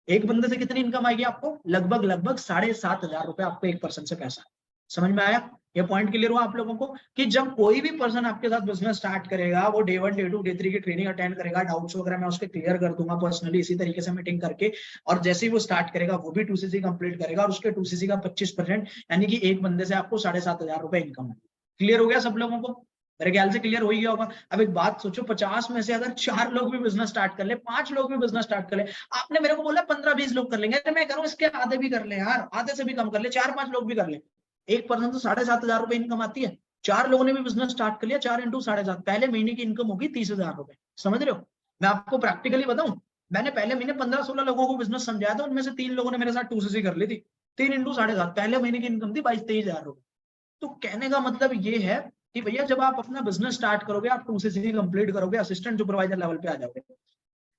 एक बंदे से कितनी इनकम आएगी आपको, लगभग 7,500 रुपए आपको एक पर्सन से पैसा। समझ में आया? ये पॉइंट क्लियर हुआ आप लोगों को कि जब कोई भी पर्सन आपके साथ बिजनेस स्टार्ट करेगा, वो डे 1 डे 2 डे 3 की ट्रेनिंग अटेंड करेगा, डाउट्स वगैरह मैं उसके क्लियर कर दूंगा पर्सनली इसी तरीके से मीटिंग करके, और जैसे ही वो स्टार्ट करेगा वो भी 2cc कंप्लीट करेगा, और उसके 2cc का 25% यानी कि एक बंदे से आपको 7,500 रुपए इनकम है। क्लियर हो गया सब लोगों को? मेरे ख्याल से क्लियर हो ही गया होगा। अब एक बात सोचो, 50 में से अगर 4 लोग भी बिजनेस स्टार्ट कर ले, 5 लोग भी बिजनेस स्टार्ट कर ले, आपने मेरे को बोला 15-20 लोग कर लेंगे, तो मैं करूँ इसके आधे भी कर ले यार, आधे से भी कम कर ले, 4-5 लोग भी कर ले, एक पर्सन तो 7,500 रुपए इनकम आती है। 4 लोगों ने भी बिजनेस स्टार्ट कर लिया, 4 इंटू 7,500, पहले महीने की इनकम होगी 30,000 रुपए। समझ रहे हो? मैं आपको प्रैक्टिकली बताऊं, मैंने पहले महीने 15-16 लोगों को बिजनेस समझाया था, उनमें से 3 लोगों ने मेरे साथ 2cc कर ली थी। 3 इंटू 7,500, पहले महीने की इनकम थी 22-23,000 रुपए। तो कहने का मतलब ये है कि भैया जब आप अपना बिजनेस स्टार्ट करोगे, आप 2cc कंप्लीट करोगे, असिस्टेंट सुपरवाइजर लेवल पे आ जाओगे,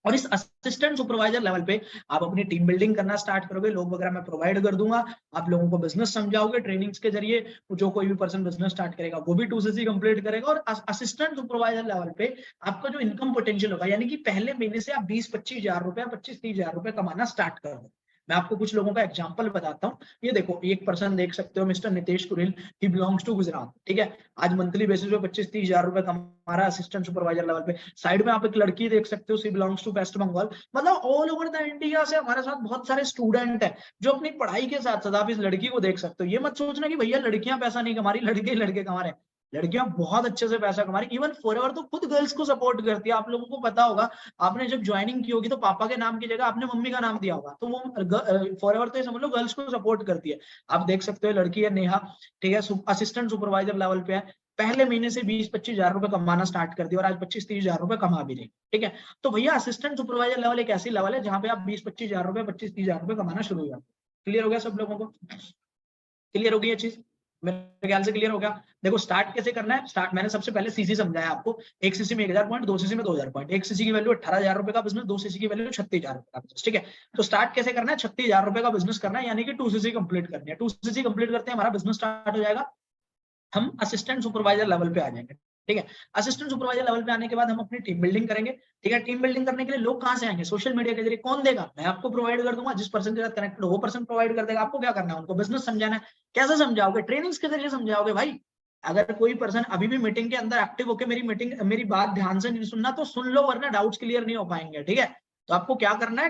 और इस असिस्टेंट सुपरवाइजर लेवल पे आप अपनी टीम बिल्डिंग करना स्टार्ट करोगे, लोग वगैरह मैं प्रोवाइड कर दूंगा, आप लोगों को बिजनेस समझाओगे ट्रेनिंग्स के जरिए, जो कोई भी पर्सन बिजनेस स्टार्ट करेगा वो भी 2cc कंप्लीट करेगा, और असिस्टेंट सुपरवाइजर लेवल पे आपका जो इनकम पोटेंशियल होगा, यानी कि पहले महीने से आप 20-25,000 रुपए, 25-30,000 रुपए कमाना स्टार्ट कर दो। मैं आपको कुछ लोगों का एग्जांपल बताता हूँ। ये देखो, एक पर्सन देख सकते हो, mister Nitesh Kuril, he belongs to Gujarat, ठीक है। आज मंथली बेसिस पे 25-30,000 रुपए कमा रहा है असिस्टेंट सुपरवाइजर लेवल पे। साइड में आप एक लड़की देख सकते हो, सी बिलोंग्स टू वेस्ट बंगाल। मतलब ऑल ओवर द इंडिया से हमारे साथ बहुत सारे स्टूडेंट है जो अपनी पढ़ाई के साथ साथ, आप इस लड़की को देख सकते हो। ये मत सोचना कि भैया लड़कियां पैसा नहीं कमा रही, लड़के लड़के कमा रहे हैं। लड़कियां बहुत अच्छे से पैसा कमा रही, इवन फॉरएवर तो खुद गर्ल्स को सपोर्ट करती है। आप लोगों को पता होगा, आपने जब ज्वाइनिंग की होगी तो पापा के नाम की जगह आपने मम्मी का नाम दिया होगा, तो वो फॉरएवर तो समझ लो गर्ल्स को सपोर्ट करती है। आप देख सकते हो लड़की है नेहा, ठीक है, असिस्टेंट सुपरवाइजर लेवल पे है, पहले महीने से 20-25,000 रुपए कमाना स्टार्ट कर दिया, और आज 25-30,000 रुपए कमा भी रही, ठीक है। तो भैया असिस्टेंट सुपरवाइजर लेवल एक ऐसी लेवल है जहां पे आप 20-25,000 रुपए, 25-30,000 रुपए कमाना शुरू हो जाते। क्लियर हो गया सब लोगों को? क्लियर हो गई ये चीज? मेरे ख्याल से क्लियर हो गया। देखो स्टार्ट कैसे करना है, स्टार्ट मैंने सबसे पहले सीसी समझाया आपको। 1cc में 1,000 पॉइंट, 2cc में 2,000 पॉइंट। 1cc की वैल्यू 18,000 रुपए का बिजनेस, 2cc की वैल्यू 36,000 रुपए का बिजनेस, ठीक है। तो स्टार्ट कैसे करना है, 36,000 रुपए का बिजनेस करना है, यानी कि 2cc कंप्लीट करनी है। 2cc कंप्लीट करते हैं, हमारा बिजनेस स्टार्ट हो जाएगा, हम असिस्टेंट सुपरवाइजर लेवल पे आ जाएंगे, ठीक है। असिस्टेंट सुपरवाइजर लेवल पे आने के बाद हम अपनी टीम बिल्डिंग करेंगे, ठीक है। टीम बिल्डिंग करने के लिए लोग कहां से आएंगे, सोशल मीडिया के जरिए। कौन देगा? मैं आपको प्रोवाइड कर दूंगा, जिस पर्सन के साथ कनेक्टेड हो वो पर्सन प्रोवाइड कर देगा। आपको क्या करना है, उनको बिजनेस समझाना है। कैसे समझाओगे? ट्रेनिंग्स के जरिए समझाओगे भाई। अगर कोई पर्सन अभी भी मीटिंग के अंदर एक्टिव होकर मेरी बात ध्यान से नहीं सुनना तो सुन लो, वरना डाउट्स क्लियर नहीं हो पाएंगे, ठीक है। तो आपको क्या करना है,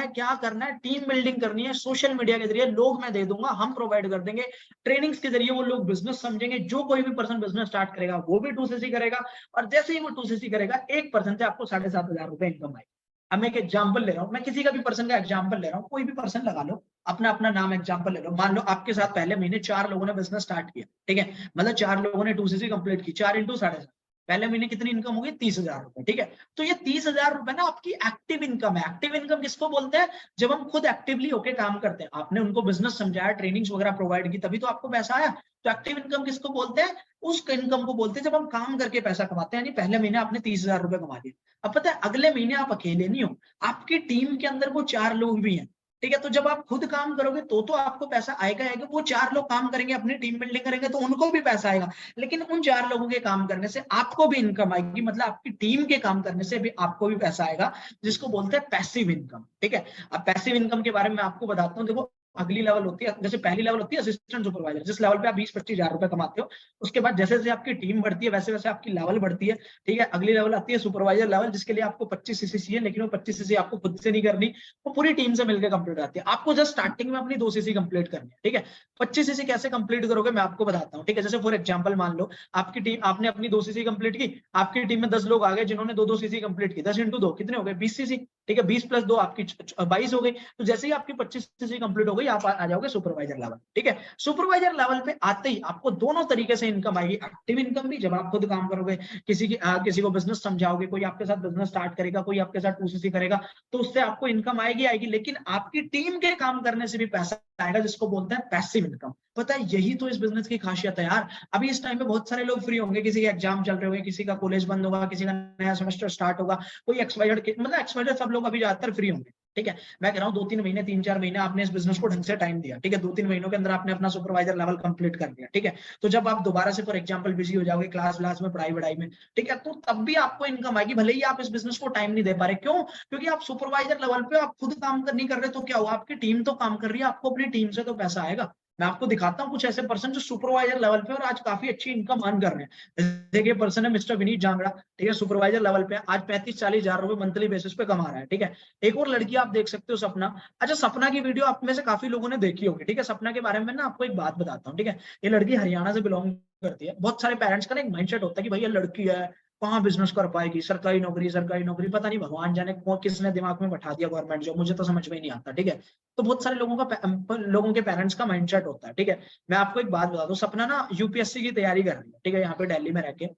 क्या करना है, टीम बिल्डिंग करनी है। सोशल मीडिया के जरिए लोग मैं दे दूंगा, हम प्रोवाइड कर देंगे। ट्रेनिंग्स के जरिए वो लोग बिजनेस समझेंगे। जो कोई भी पर्सन बिजनेस स्टार्ट करेगा वो भी 2cc करेगा, और जैसे ही वो 2cc करेगा, एक पर्सन से आपको 7,500 रुपए इनकम आएगी। अब मैं एक एग्जाम्पल ले रहा हूँ, मैं किसी का भी पर्सन का एग्जाम्पल ले रहा हूँ, कोई भी पर्सन लगा लो, अपना अपना नाम एग्जाम्पल ले लो। मान लो आपके साथ पहले महीने 4 लोगों ने बिजनेस स्टार्ट किया, ठीक है। मतलब 4 लोगों ने 2cc कंप्लीट की, 4 इंटू 7,500, पहले महीने कितनी इनकम होगी, 30,000 रुपए, ठीक है। तो ये 30,000 रुपए ना आपकी एक्टिव इनकम है। एक्टिव इनकम किसको बोलते हैं, जब हम खुद एक्टिवली होके काम करते हैं। आपने उनको बिजनेस समझाया, ट्रेनिंग्स वगैरह प्रोवाइड की, तभी तो आपको पैसा आया। तो एक्टिव इनकम किसको बोलते हैं, उस इनकम को बोलते हैं जब हम काम करके पैसा कमाते हैं। यानी पहले महीने आपने 30,000 रुपए कमा लिए, अब पता है अगले महीने आप अकेले नहीं हो, आपकी टीम के अंदर वो 4 लोग भी हैं, ठीक है। तो जब आप खुद काम करोगे तो आपको पैसा आएगा आएगा। वो 4 लोग काम करेंगे, अपनी टीम बिल्डिंग करेंगे, तो उनको भी पैसा आएगा। लेकिन उन 4 लोगों के काम करने से आपको भी इनकम आएगी, मतलब आपकी टीम के काम करने से भी आपको भी पैसा आएगा, जिसको बोलते हैं पैसिव इनकम, ठीक है। अब पैसिव इनकम के बारे में आपको बताता हूँ। देखो अगली लेवल होती है, जैसे पहली लेवल होती है असिस्टेंट सुपरवाइजर, जिस लेवल पे आप 20-25,000 रुपए कमाते हो। उसके बाद जैसे जैसे आपकी टीम बढ़ती है वैसे वैसे आपकी लेवल बढ़ती है, ठीक है। अगली लेवल आती है सुपरवाइजर लेवल, जिसके लिए आपको 25cc चाहिए, लेकिन वो 25cc आपको खुद से नहीं करनी, वो पूरी टीम से मिलकर कंप्लीट आती है। आपको जस्ट स्टार्टिंग में अपनी 2cc कंप्लीट करनी है, ठीक है। 25cc कैसे कंप्लीट करोगे मैं आपको बताता हूँ, ठीक है। जैसे फॉर एग्जाम्पल मान लो आपकी टीम, आपने अपनी 2cc कंप्लीट की, आपकी टीम में 10 लोग आ गए जिन्होंने 2-2 cc कंप्लीट की, 10 इंटू 2 कितने हो गए, 20cc। ठीक है, 20 + 2 आपकी 22 हो गई। तो जैसे ही आपकी 25 सीसी कंप्लीट हो गई, आप आ जाओगे सुपरवाइजर लेवल। ठीक है, सुपरवाइजर लेवल पे आते ही आपको दोनों तरीके से इनकम आएगी। एक्टिव इनकम भी, जब आप खुद काम करोगे, किसी को बिजनेस समझाओगे, कोई आपके साथ बिजनेस स्टार्ट करेगा, कोई आपके साथ 2cc करेगा, तो उससे आपको इनकम आएगी। लेकिन आपकी टीम के काम करने से भी पैसा आएगा, जिसको बोलते हैं पैसिव इनकम। पता है, यही तो इस बिजनेस की खासियत है यार। अभी इस टाइम पे बहुत सारे लोग फ्री होंगे, किसी के एग्जाम चल रहे होंगे, किसी का कॉलेज बंद होगा, किसी का नया सेमेस्टर स्टार्ट होगा, कोई एक्सवाइजेड, मतलब एक्सवाइजेड सब लोग अभी ज्यादातर फ्री होंगे। ठीक है, मैं कह रहा हूँ 2-3 महीने, 3-4 महीने आपने इस बिजनेस को ढंग से टाइम दिया। ठीक है, 2-3 महीनों के अंदर आपने अपना सुपरवाइजर लेवल कंप्लीट कर दिया। ठीक है, तो जब आप दोबारा से फॉर एग्जांपल बिजी हो जाओगे क्लास में, पढ़ाई में, ठीक है, तो तब भी आपको इनकम आएगी, भले ही आप इस बिजनेस को टाइम नहीं दे पा रहे। क्यों? क्योंकि आप सुपरवाइजर लेवल पे आप खुद काम नहीं कर रहे, तो क्या हुआ, आपकी टीम तो काम कर रही है, आपको अपनी टीम से तो पैसा आएगा। मैं आपको दिखाता हूँ कुछ ऐसे पर्सन जो सुपरवाइजर लेवल पे और आज काफी अच्छी इनकम अर्न कर रहे हैं। जैसे पर्सन है मिस्टर विनीत जांगड़ा। ठीक है, सुपरवाइजर लेवल पे आज 35-40 हजार रुपए मंथली बेसिस पे कमा रहा है। ठीक है, एक और लड़की आप देख सकते हो, सपना। अच्छा, सपना की वीडियो आप में से काफी लोगों ने देखी होगी। ठीक है, सपना के बारे में ना आपको एक बात बताता हूँ। ठीक है, ये लड़की हरियाणा से बिलोंग करती है। बहुत सारे पेरेंट्स का ना एक माइंडसेट होता है कि भैया लड़की है, कहाँ बिजनेस कर पाएगी, सरकारी नौकरी, पता नहीं भगवान जाने किसने दिमाग में बैठा दिया गवर्नमेंट जॉब, मुझे तो समझ में ही नहीं आता। ठीक है, तो बहुत सारे लोगों के पेरेंट्स का माइंडसेट होता है। ठीक है, मैं आपको एक बात बता दूं, सपना ना यूपीएससी की तैयारी कर रही है। ठीक है, यहाँ पे दिल्ली में रह के।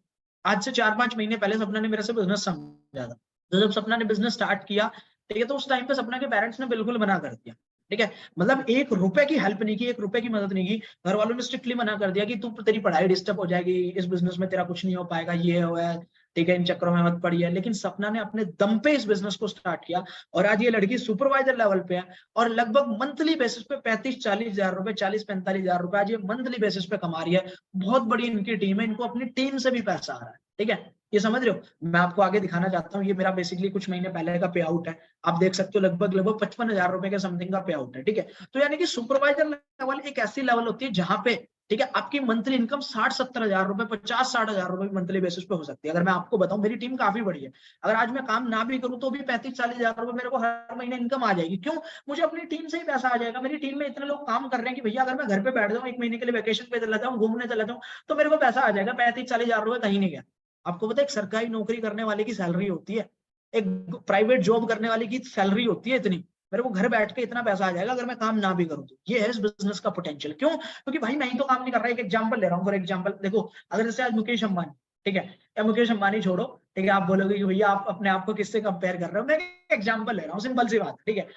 आज से 4-5 महीने पहले सपना ने मेरे से बिजनेस समझा था। तो जब सपना ने बिजनेस स्टार्ट किया, ठीक है, तो उस टाइम पे सपना के पेरेंट्स ने बिल्कुल मना कर दिया। ठीक है, मतलब 1 रुपए की हेल्प नहीं की, 1 रुपए की मदद नहीं की। घर वालों ने स्ट्रिक्टली मना कर दिया कि तू, तेरी पढ़ाई डिस्टर्ब हो जाएगी, इस बिजनेस में तेरा कुछ नहीं हो पाएगा, ये है। ठीक है, इन चक्करों में मत पड़ी है। लेकिन सपना ने अपने दम पे इस बिजनेस को स्टार्ट किया, और आज ये लड़की सुपरवाइजर लेवल पे है, और लगभग मंथली बेसिस पे 35-40 हजार रुपए, 40-45 हजार रुपए आज ये मंथली बेसिस पे कमा रही है। बहुत बड़ी इनकी टीम है, इनको अपनी टीम से भी पैसा आ रहा है। ठीक है, ये समझ रहे हो? मैं आपको आगे दिखाना चाहता हूँ, ये मेरा बेसिकली कुछ महीने पहले का पे आउट है। आप देख सकते हो, लगभग 55 हजार रुपए के समथिंग का पे आउट है। ठीक है, तो यानी कि सुपरवाइजर लेवल एक ऐसी लेवल होती है जहां पे, ठीक है, आपकी मंथली इनकम 60-70 हजार रुपए, 50-60 हजार रुपए मंथली बेसिस पे हो सकती है। अगर मैं आपको बताऊं, मेरी टीम काफी बड़ी है। अगर आज मैं काम ना भी करूं तो भी 35-40 हजार रुपए मेरे को हर महीने इनकम आ जाएगी। क्यों? मुझे अपनी टीम से ही पैसा आ जाएगा। मेरी टीम में इतने लोग काम कर रहे हैं कि भैया अगर मैं घर पे बैठ जाऊं, 1 महीने के लिए वेकेशन पे चला जाऊं, घूमने चला जाऊं, तो मेरे को पैसा आ जाएगा। 35-40 हजार रुपए कहीं नहीं गया। आपको पता है, एक सरकारी नौकरी करने वाले की सैलरी होती है, एक प्राइवेट जॉब करने वाले की सैलरी होती है इतनी। मेरे को घर बैठ के इतना पैसा आ जाएगा अगर मैं काम ना भी करूं तो। ये है इस बिजनेस का पोटेंशियल। क्यों? क्योंकि भाई मैं ही तो काम नहीं कर रहा। एक एग्जांपल ले रहा हूँ, फॉर एग्जांपल देखो, अगर जैसे आज मुकेश अंबानी, ठीक है, या मुकेश अंबानी छोड़ो, ठीक है, आप बोलोगे कि भैया आप अपने आप को किससे कंपेयर कर रहे हो। मैं एक एग्जांपल ले रहा हूँ, सिंपल सी बात। ठीक है,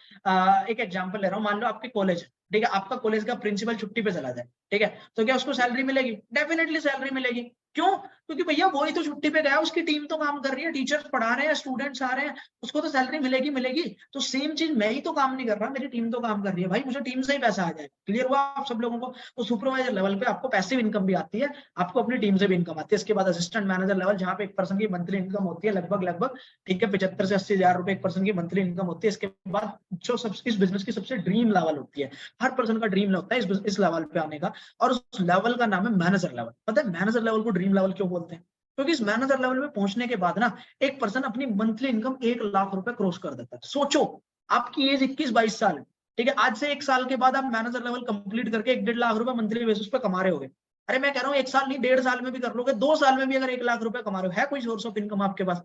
एक एग्जांपल ले रहा हूँ, मान लो आपके कॉलेज, ठीक है, आपका कॉलेज का प्रिंसिपल छुट्टी पे चला जाए, ठीक है, तो क्या उसको सैलरी मिलेगी? डेफिनेटली सैलरी मिलेगी। क्यों? क्योंकि भैया वो ही तो छुट्टी पे गया, उसकी टीम तो काम कर रही है, टीचर्स पढ़ा रहे हैं, स्टूडेंट्स आ रहे हैं, उसको तो सैलरी मिलेगी। तो सेम चीज, मैं ही तो काम नहीं कर रहा, मेरी टीम तो काम कर रही है, भाई मुझे टीम से ही पैसा आ जाएगा। क्लियर हुआ आप सब लोगों को? तो सुपरवाइजर लेवल पे आपको पैसिव इनकम भी आती है, आपको अपनी टीम से भी इनकम आती है। इसके बाद असिस्टेंट मैनेजर लेवल, जहाँ पे एक पर्सन की मंथली इनकम होती है लगभग, ठीक है, 75 से 80 हजार रुपए एक पर्सन की मंथली इनकम होती है। इसके बाद जो इस बिजनेस की सबसे ड्रीम लेवल होती है, हर पर्सन का ड्रीम होता है इस लेवल पे आने का, और उस लेवल का नाम है मैनेजर लेवल। पता है मैनेजर लेवल को ड्रीम लेवल क्यों बोलते हैं? क्योंकि इस मैनेजर लेवल पे पहुंचने के बाद ना, एक पर्सन अपनी मंथली इनकम 1 लाख रुपए क्रॉस कर देता है। सोचो, आपकी एज 21-22 साल है, ठीक है, आज से 1 साल के बाद आप मैनेजर लेवल कंप्लीट करके 1-1.5 लाख रुपए मंथली बेसिस पे कमा रहे होगे। अरे मैं कह रहा हूँ 1 साल नहीं, 1.5 साल में भी कर लोगे, 2 साल में भी अगर 1 लाख रुपए कमा रहे हो, है कोई सोर्स ऑफ इनकम आपके पास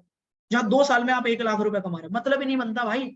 जहां 2 साल में आप 1 लाख रुपए कमा रहे हो? मतलब ही नहीं बनता भाई,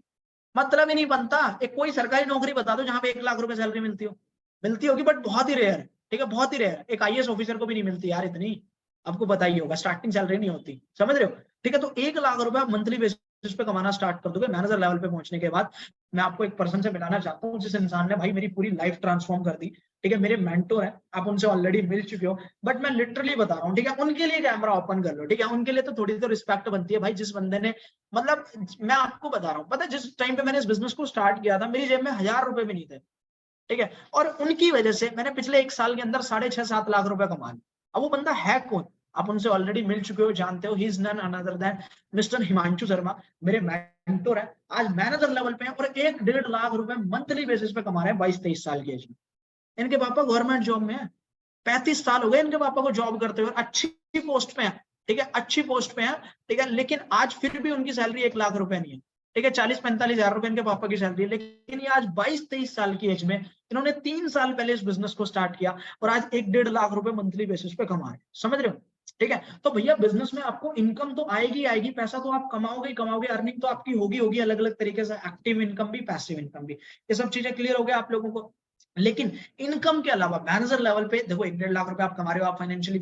मतलब ही नहीं बनता। एक कोई सरकारी नौकरी बता दो जहां पे 1 लाख रुपए सैलरी मिलती होगी, बट बहुत ही रेयर है। ठीक है, बहुत ही रेयर। एक आईएएस ऑफिसर को भी नहीं मिलती यार इतनी, आपको पता ही होगा, स्टार्टिंग सैलरी नहीं होती, समझ रहे हो? ठीक है, तो 1 लाख रुपए आप मंथली बेसिस पे कमाना स्टार्ट कर दोगे मैनेजर लेवल पे पहुंचने के बाद। मैं आपको एक पर्सन से मिलाना चाहता हूँ, जिस इंसान ने भाई मेरी पूरी लाइफ ट्रांसफॉर्म कर दी। ठीक है, मेरे मेंटोर है, आप उनसे ऑलरेडी मिल चुके हो, बट मैं लिटरली बता रहा हूँ, ठीक है, उनके लिए कैमरा ओपन कर लो। ठीक है, उनके लिए तो थोड़ी तो रिस्पेक्ट बनती है भाई। जिस बंदे ने, मतलब मैं आपको बता रहा हूँ, पता है जिस टाइम पे मैंने इस बिजनेस को स्टार्ट किया था, मेरी जेब में 1000 रुपए भी नहीं थे। ठीक है, और उनकी वजह से मैंने पिछले 1 साल के अंदर 6.5-7 लाख रुपए कमा लिए। अब वो बंदा है कौन? आप उनसे ऑलरेडी मिल चुके हो, जानते हो। He is none other than mister Himanshu Sharma, मेरे मेंटोर है, आज मैनेजर लेवल पे है, और 1-1.5 लाख रुपए मंथली बेसिस पे कमा रहे हैं 22-23 साल की एज में। इनके पापा गवर्नमेंट जॉब में है, 35 साल हो गए इनके पापा को जॉब करते हुए, अच्छी पोस्ट पे है। ठीक है, अच्छी पोस्ट पे है। ठीक है, लेकिन आज फिर भी उनकी सैलरी 1 लाख रुपए नहीं है। ठीक है, 40-45 हजार रुपए इनके पापा की सैलरी है, लेकिन ये आज 22-23 साल की एज में, इन्होंने 3 साल पहले इस बिजनेस को स्टार्ट किया, और आज 1-1.5 लाख रुपए मंथली बेसिस पे कमा रहे हैं। समझ रहे हो? ठीक है। तो भैया बिजनेस में आपको इनकम तो आएगी आएगी, पैसा तो आप कमाओगे ही कमाओगे, अर्निंग तो आपकी होगी होगी अलग अलग तरीके से, एक्टिव इनकम भी पैसिव इनकम भी, ये सब चीजें क्लियर हो गया आप लोगों को। लेकिन इनकम के अलावा मैनेजर लेवल पे देखो 1-1.5 लाख रुपए आप कमा रहे हो, आप फाइनेंशियली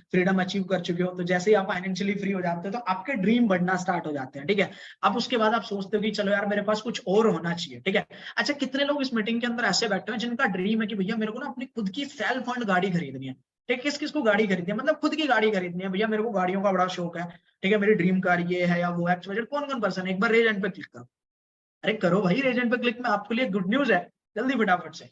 फ्रीडम अचीव कर चुके हो, तो जैसे ही आप फाइनेंशियली फ्री हो जाते हो तो आपके ड्रीम बढ़ना स्टार्ट हो जाते हैं, ठीक है। अब उसके बाद आप सोचते हो कि चलो यार मेरे पास कुछ और होना चाहिए, ठीक है। अच्छा कितने लोग इस मीटिंग के अंदर ऐसे बैठे हैं जिनका ड्रीम है कि भैया मेरे को ना अपनी खुद की सेल्फ फंड गाड़ी खरीदनी है, ठीक, किस किस को गाड़ी खरीदनी है, मतलब खुद की गाड़ी खरीदनी है भैया, मेरे को गाड़ियों का बड़ा शौक है, ठीक है, मेरी ड्रीम कार ये है या वो है, कौन कौन पर्सन है, एक बार रेज हैंड पे क्लिक करो। अरे करो भाई, रेज हैंड पे क्लिक में आपके लिए गुड न्यूज है, जल्दी फटाफट से।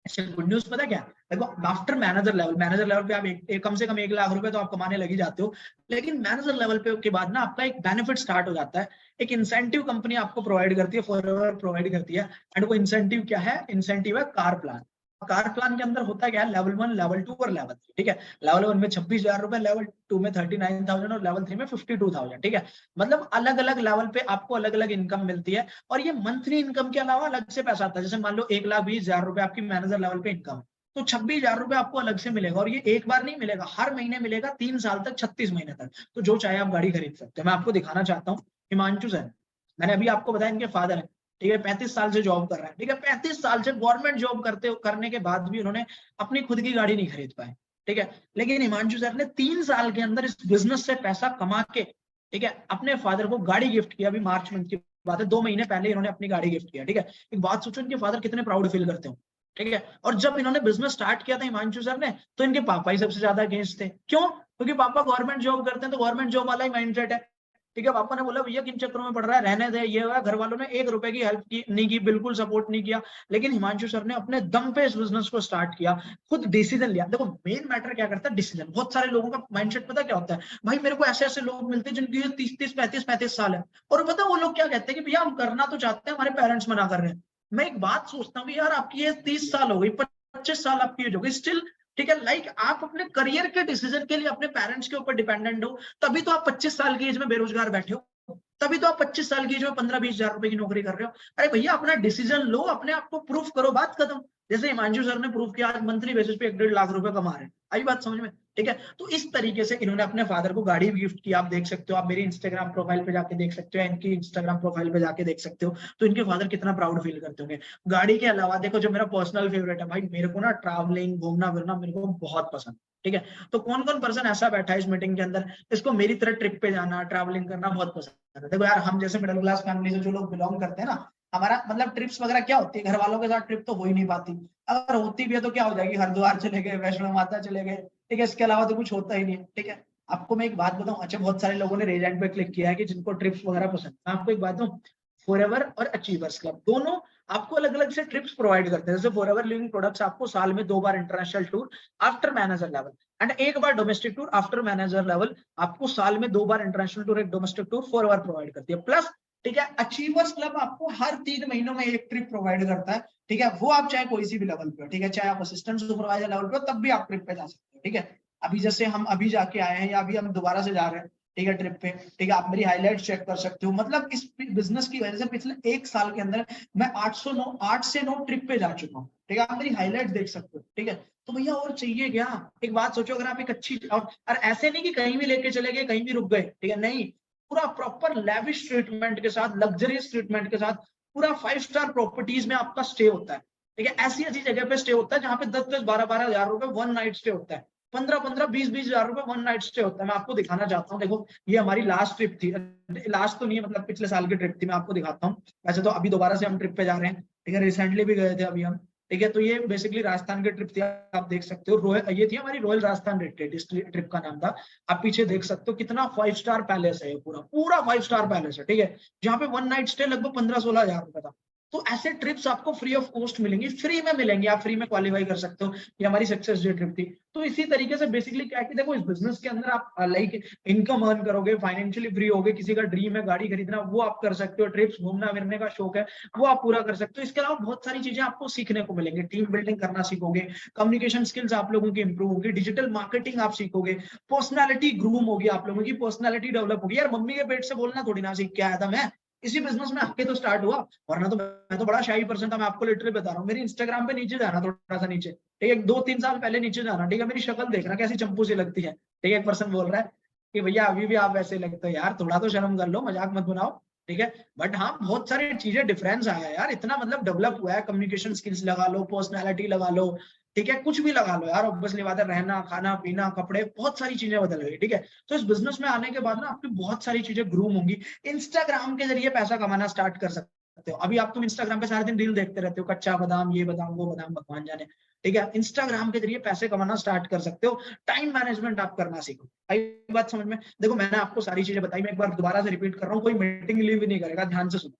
अच्छा गुड न्यूज पता क्या, देखो आफ्टर मैनेजर लेवल पे आप कम से कम 1 लाख रुपए तो आप कमाने लग ही जाते हो, लेकिन मैनेजर लेवल पे के बाद ना आपका एक बेनिफिट स्टार्ट हो जाता है, एक इंसेंटिव कंपनी आपको प्रोवाइड करती है, फॉरएवर प्रोवाइड करती है। एंड वो इंसेंटिव क्या है, इंसेंटिव है कार प्लान। कार प्लान के अंदर होता क्या है, लेवल 1, लेवल 2 और लेवल 3, ठीक है। लेवल 1 में 26,000 रुपए, लेवल 2 में 39,000 और लेवल 3 में 52,000, ठीक है। मतलब अलग अलग लेवल पे आपको अलग अलग इनकम मिलती है, और ये मंथली इनकम के अलावा अलग से पैसा आता है। जैसे मान लो 1,20,000 रुपए आपकी मैनेजर लेवल पे इनकम, तो 26,000 रुपए आपको अलग से मिलेगा, और ये एक बार नहीं मिलेगा, हर महीने मिलेगा, 3 साल तक, 36 महीने तक। तो जो चाहे आप गाड़ी खरीद सकते हैं। मैं आपको दिखाना चाहता हूँ, हिमांशु सर, मैंने अभी आपको बताया इनके फादर है, ठीक है, 35 साल से जॉब कर रहा है, ठीक है, 35 साल से गवर्नमेंट जॉब करने के बाद भी उन्होंने अपनी खुद की गाड़ी नहीं खरीद पाए, ठीक है। लेकिन हिमांशु सर ने 3 साल के अंदर इस बिजनेस से पैसा कमा के, ठीक है, अपने फादर को गाड़ी गिफ्ट किया। अभी मार्च मंथ की बात है, 2 महीने पहले इन्होंने अपनी गाड़ी गिफ्ट किया, ठीक है। एक बात सोचो, इनके फादर कितने प्राउड फील करते हो, ठीक है। और जब इन्होंने बिजनेस स्टार्ट किया था हिमांशु सर ने, तो इनके पापा ही सबसे ज्यादा अगेंस्ट थे। क्यों? क्योंकि पापा गवर्नमेंट जॉब करते हैं, तो गवर्नमेंट जॉब वाला ही माइंडसेट है, ठीक है। पापा ने बोला भैया किन चक्करों में पड़ रहा है, रहने दे, ये हुआ। घर वालों ने 1 रुपए की हेल्प की नहीं की, बिल्कुल सपोर्ट नहीं किया। लेकिन हिमांशु सर ने अपने दम पे इस बिजनेस को स्टार्ट किया, खुद डिसीजन लिया। देखो मेन मैटर क्या करता है, डिसीजन। बहुत सारे लोगों का माइंडसेट पता क्या होता है, भाई मेरे को ऐसे ऐसे लोग मिलते हैं जिनकी 30-35 साल है, और पता वो लोग क्या कहते हैं कि भैया हम करना तो चाहते हैं, हमारे पेरेंट्स मना कर रहे हैं। मैं एक बात सोचता हूँ कि यार आपकी ये 30 साल हो गई, 25 साल आपकी एज हो गई, स्टिल, ठीक है, लाइक आप अपने करियर के डिसीजन के लिए अपने पेरेंट्स के ऊपर डिपेंडेंट हो। तभी तो आप 25 साल की एज में बेरोजगार बैठे हो, तभी तो आप 25 साल की एज में 15-20 हजार रुपए की नौकरी कर रहे हो। अरे भैया अपना डिसीजन लो, अपने आप को प्रूफ करो, बात खत्म। जैसे हिमांशु सर ने प्रूफ किया, आज मंथली बेसिस पे 1-1.5 लाख रुपए कमा रहे हैं। आई बात समझ में, ठीक है। तो इस तरीके से इन्होंने अपने फादर को गाड़ी भी गिफ्ट की, आप देख सकते हो, आप मेरी इंस्टाग्राम प्रोफाइल पे जाके देख सकते हो, इनकी इंस्टाग्राम प्रोफाइल पे जाके देख सकते हो। तो इनके फादर कितना प्राउड फील करते होंगे। गाड़ी के अलावा देखो, जो मेरा पर्सनल फेवरेट है भाई, मेरे को ना ट्रैवलिंग, घूमना फिरना मेरे को बहुत पसंद, ठीक है। तो कौन कौन पर्सन ऐसा बैठा है इस मीटिंग के अंदर, इसको मेरी तरह ट्रिप पे जाना, ट्रैवलिंग करना बहुत पसंद है। देखो यार, हम जैसे मिडिल क्लास फैमिली से जो लोग बिलोंग करते हैं ना, हमारा मतलब ट्रिप्स वगैरह क्या होती है, घर वालों के साथ ट्रिप तो हो ही नहीं पाती। अगर होती भी है तो क्या हो जाएगी, हरिद्वार चले गए, वैष्णो माता चले गए, ठीक है, इसके अलावा तो कुछ होता ही नहीं है, ठीक है। आपको मैं एक बात बताऊं, अच्छा बहुत सारे लोगों ने रेज हैंड पे क्लिक किया है कि जिनको ट्रिप्स वगैरह पसंद। मैं आपको एक बात दूं, फॉरएवर और अचीवर्स क्लब दोनों आपको अलग अलग से ट्रिप्स प्रोवाइड करते हैं। जैसे फॉरएवर लिविंग प्रोडक्ट्स आपको साल में 2 बार international tour after manager level, and 1 बार domestic tour after manager level, आपको साल में 2 बार इंटरनेशनल टूर, एक डोमेस्टिक टूर फॉरएवर प्रोवाइड करती है। प्लस, ठीक है, अचीवर्स क्लब आपको हर 3 महीनों में एक ट्रिप प्रोवाइड करता है, ठीक है। वो आप चाहे कोई सी भी लेवल पे, ठीक है, चाहे आप असिस्टेंट सुपरवाइजर लेवल पे, तब भी आप ट्रिप पे जा सकते हो, ठीक है। अभी जैसे हम अभी जाके आए हैं, या अभी हम दोबारा से जा रहे हैं, ठीक है, ट्रिप पे, ठीक है। आप मेरी हाईलाइट चेक कर सकते हो। मतलब इस बिजनेस की वजह से पिछले 1 साल के अंदर मैं 8 से 9 ट्रिप पे जा चुका हूँ, ठीक है। आप मेरी हाईलाइट देख सकते हो, ठीक है। तो भैया और चाहिए क्या। एक बात सोचो, अगर आप एक अच्छी, और ऐसे नहीं कि कहीं भी लेके चले गए, कहीं भी रुक गए, ठीक है, नहीं, पूरा प्रॉपर लेविश ट्रीटमेंट के साथ, लग्जरियस ट्रीटमेंट के साथ, पूरा 5 स्टार प्रॉपर्टीज में आपका स्टे होता है, ठीक है। ऐसी ऐसी जगह पे स्टे होता है जहां पे 10-10, 12-12 हजार रुपए 1 नाइट स्टे होता है, 15-15, 20-20 हजार रुपए 1 नाइट स्टे होता है। मैं आपको दिखाना चाहता हूँ, देखो ये हमारी लास्ट ट्रिप थी, लास्ट तो नहीं है, मतलब पिछले साल की ट्रिप थी। मैं आपको दिखाता हूँ। वैसे तो अभी दोबारा से हम ट्रिप पे जा रहे हैं, ठीक है, रिसेंटली भी गए थे अभी हम, ठीक है। तो ये बेसिकली राजस्थान की ट्रिप थी, आप देख सकते हो। ये थी हमारी रॉयल राजस्थान रिट्रीट, इस ट्रिप का नाम था। आप पीछे देख सकते हो कितना 5 स्टार पैलेस है, पूरा पूरा 5 स्टार पैलेस है, ठीक है, जहाँ पे 1 नाइट स्टे लगभग 15-16 हजार रुपए था। तो ऐसे ट्रिप्स आपको फ्री ऑफ कॉस्ट मिलेंगी, फ्री में मिलेंगे, आप फ्री में क्वालिफाई कर सकते हो। ये हमारी सक्सेस डे ट्रिप थी। तो इसी तरीके से बेसिकली क्या है कि देखो, इस बिजनेस के अंदर आप लाइक इनकम अर्न करोगे, फाइनेंशियली फ्री होगे, किसी का ड्रीम है गाड़ी खरीदना, वो आप कर सकते हो, ट्रिप्स घूमना फिरने का शौक है, वो आप पूरा कर सकते हो। इसके अलावा बहुत सारी चीजें आपको सीखने को मिलेंगी, टीम बिल्डिंग करना सीखोगे, कम्युनिकेशन स्किल्स आप लोगों की इंप्रूव होगी, डिजिटल मार्केटिंग आप सीखोगे, पर्सनैलिटी ग्रूम होगी, आप लोगों की पर्सनैलिटी डेवलप होगी। यार मम्मी के पेट से बोलना थोड़ी ना सीख के आया था मैं, इसी बिजनेस में आके तो स्टार्ट हुआ, वरना तो मैं तो बड़ा शाही पर्सन था। मैं आपको लिटरली बता रहा हूँ, मेरी इंस्टाग्राम पे नीचे जाना, थोड़ा सा नीचे, ठीक है, 2-3 साल पहले नीचे जाना, ठीक है, मेरी शक्ल देखना कैसी चंपू सी लगती है, ठीक है, एक पर्सन बोल रहा है कि भैया अभी भी आप वैसे लगते हो यार, थोड़ा तो शर्म कर लो, मजाक मत बनाओ। ठीक है, बट हाँ बहुत सारी चीजें डिफरेंस आया है यार, इतना मतलब डेवलप हुआ है, कम्युनिकेशन स्किल्स लगा लो, पर्सनैलिटी लगा लो, ठीक है, कुछ भी लगा लो यार, ऑब्वियसली बात है, रहना खाना पीना कपड़े, बहुत सारी चीजें बदल गई। ठीक है, तो इस बिजनेस में आने के बाद ना आपकी बहुत सारी चीजें ग्रूम होंगी। इंस्टाग्राम के जरिए पैसा कमाना स्टार्ट कर सकते हो। अभी आप तुम इंस्टाग्राम पे सारे दिन रील देखते रहते हो, कच्चा बादाम, ये बादाम, वो बादाम, भगवान जाने। ठीक है, इंस्टाग्राम के जरिए पैसे कमाना स्टार्ट कर सकते हो। टाइम मैनेजमेंट आप करना सीखो। आई बात समझ में? देखो मैंने आपको सारी चीजें बताई, मैं एक बार दोबारा से रिपीट कर रहा हूँ, कोई मीटिंग लीव नहीं करेगा, ध्यान से सुनो।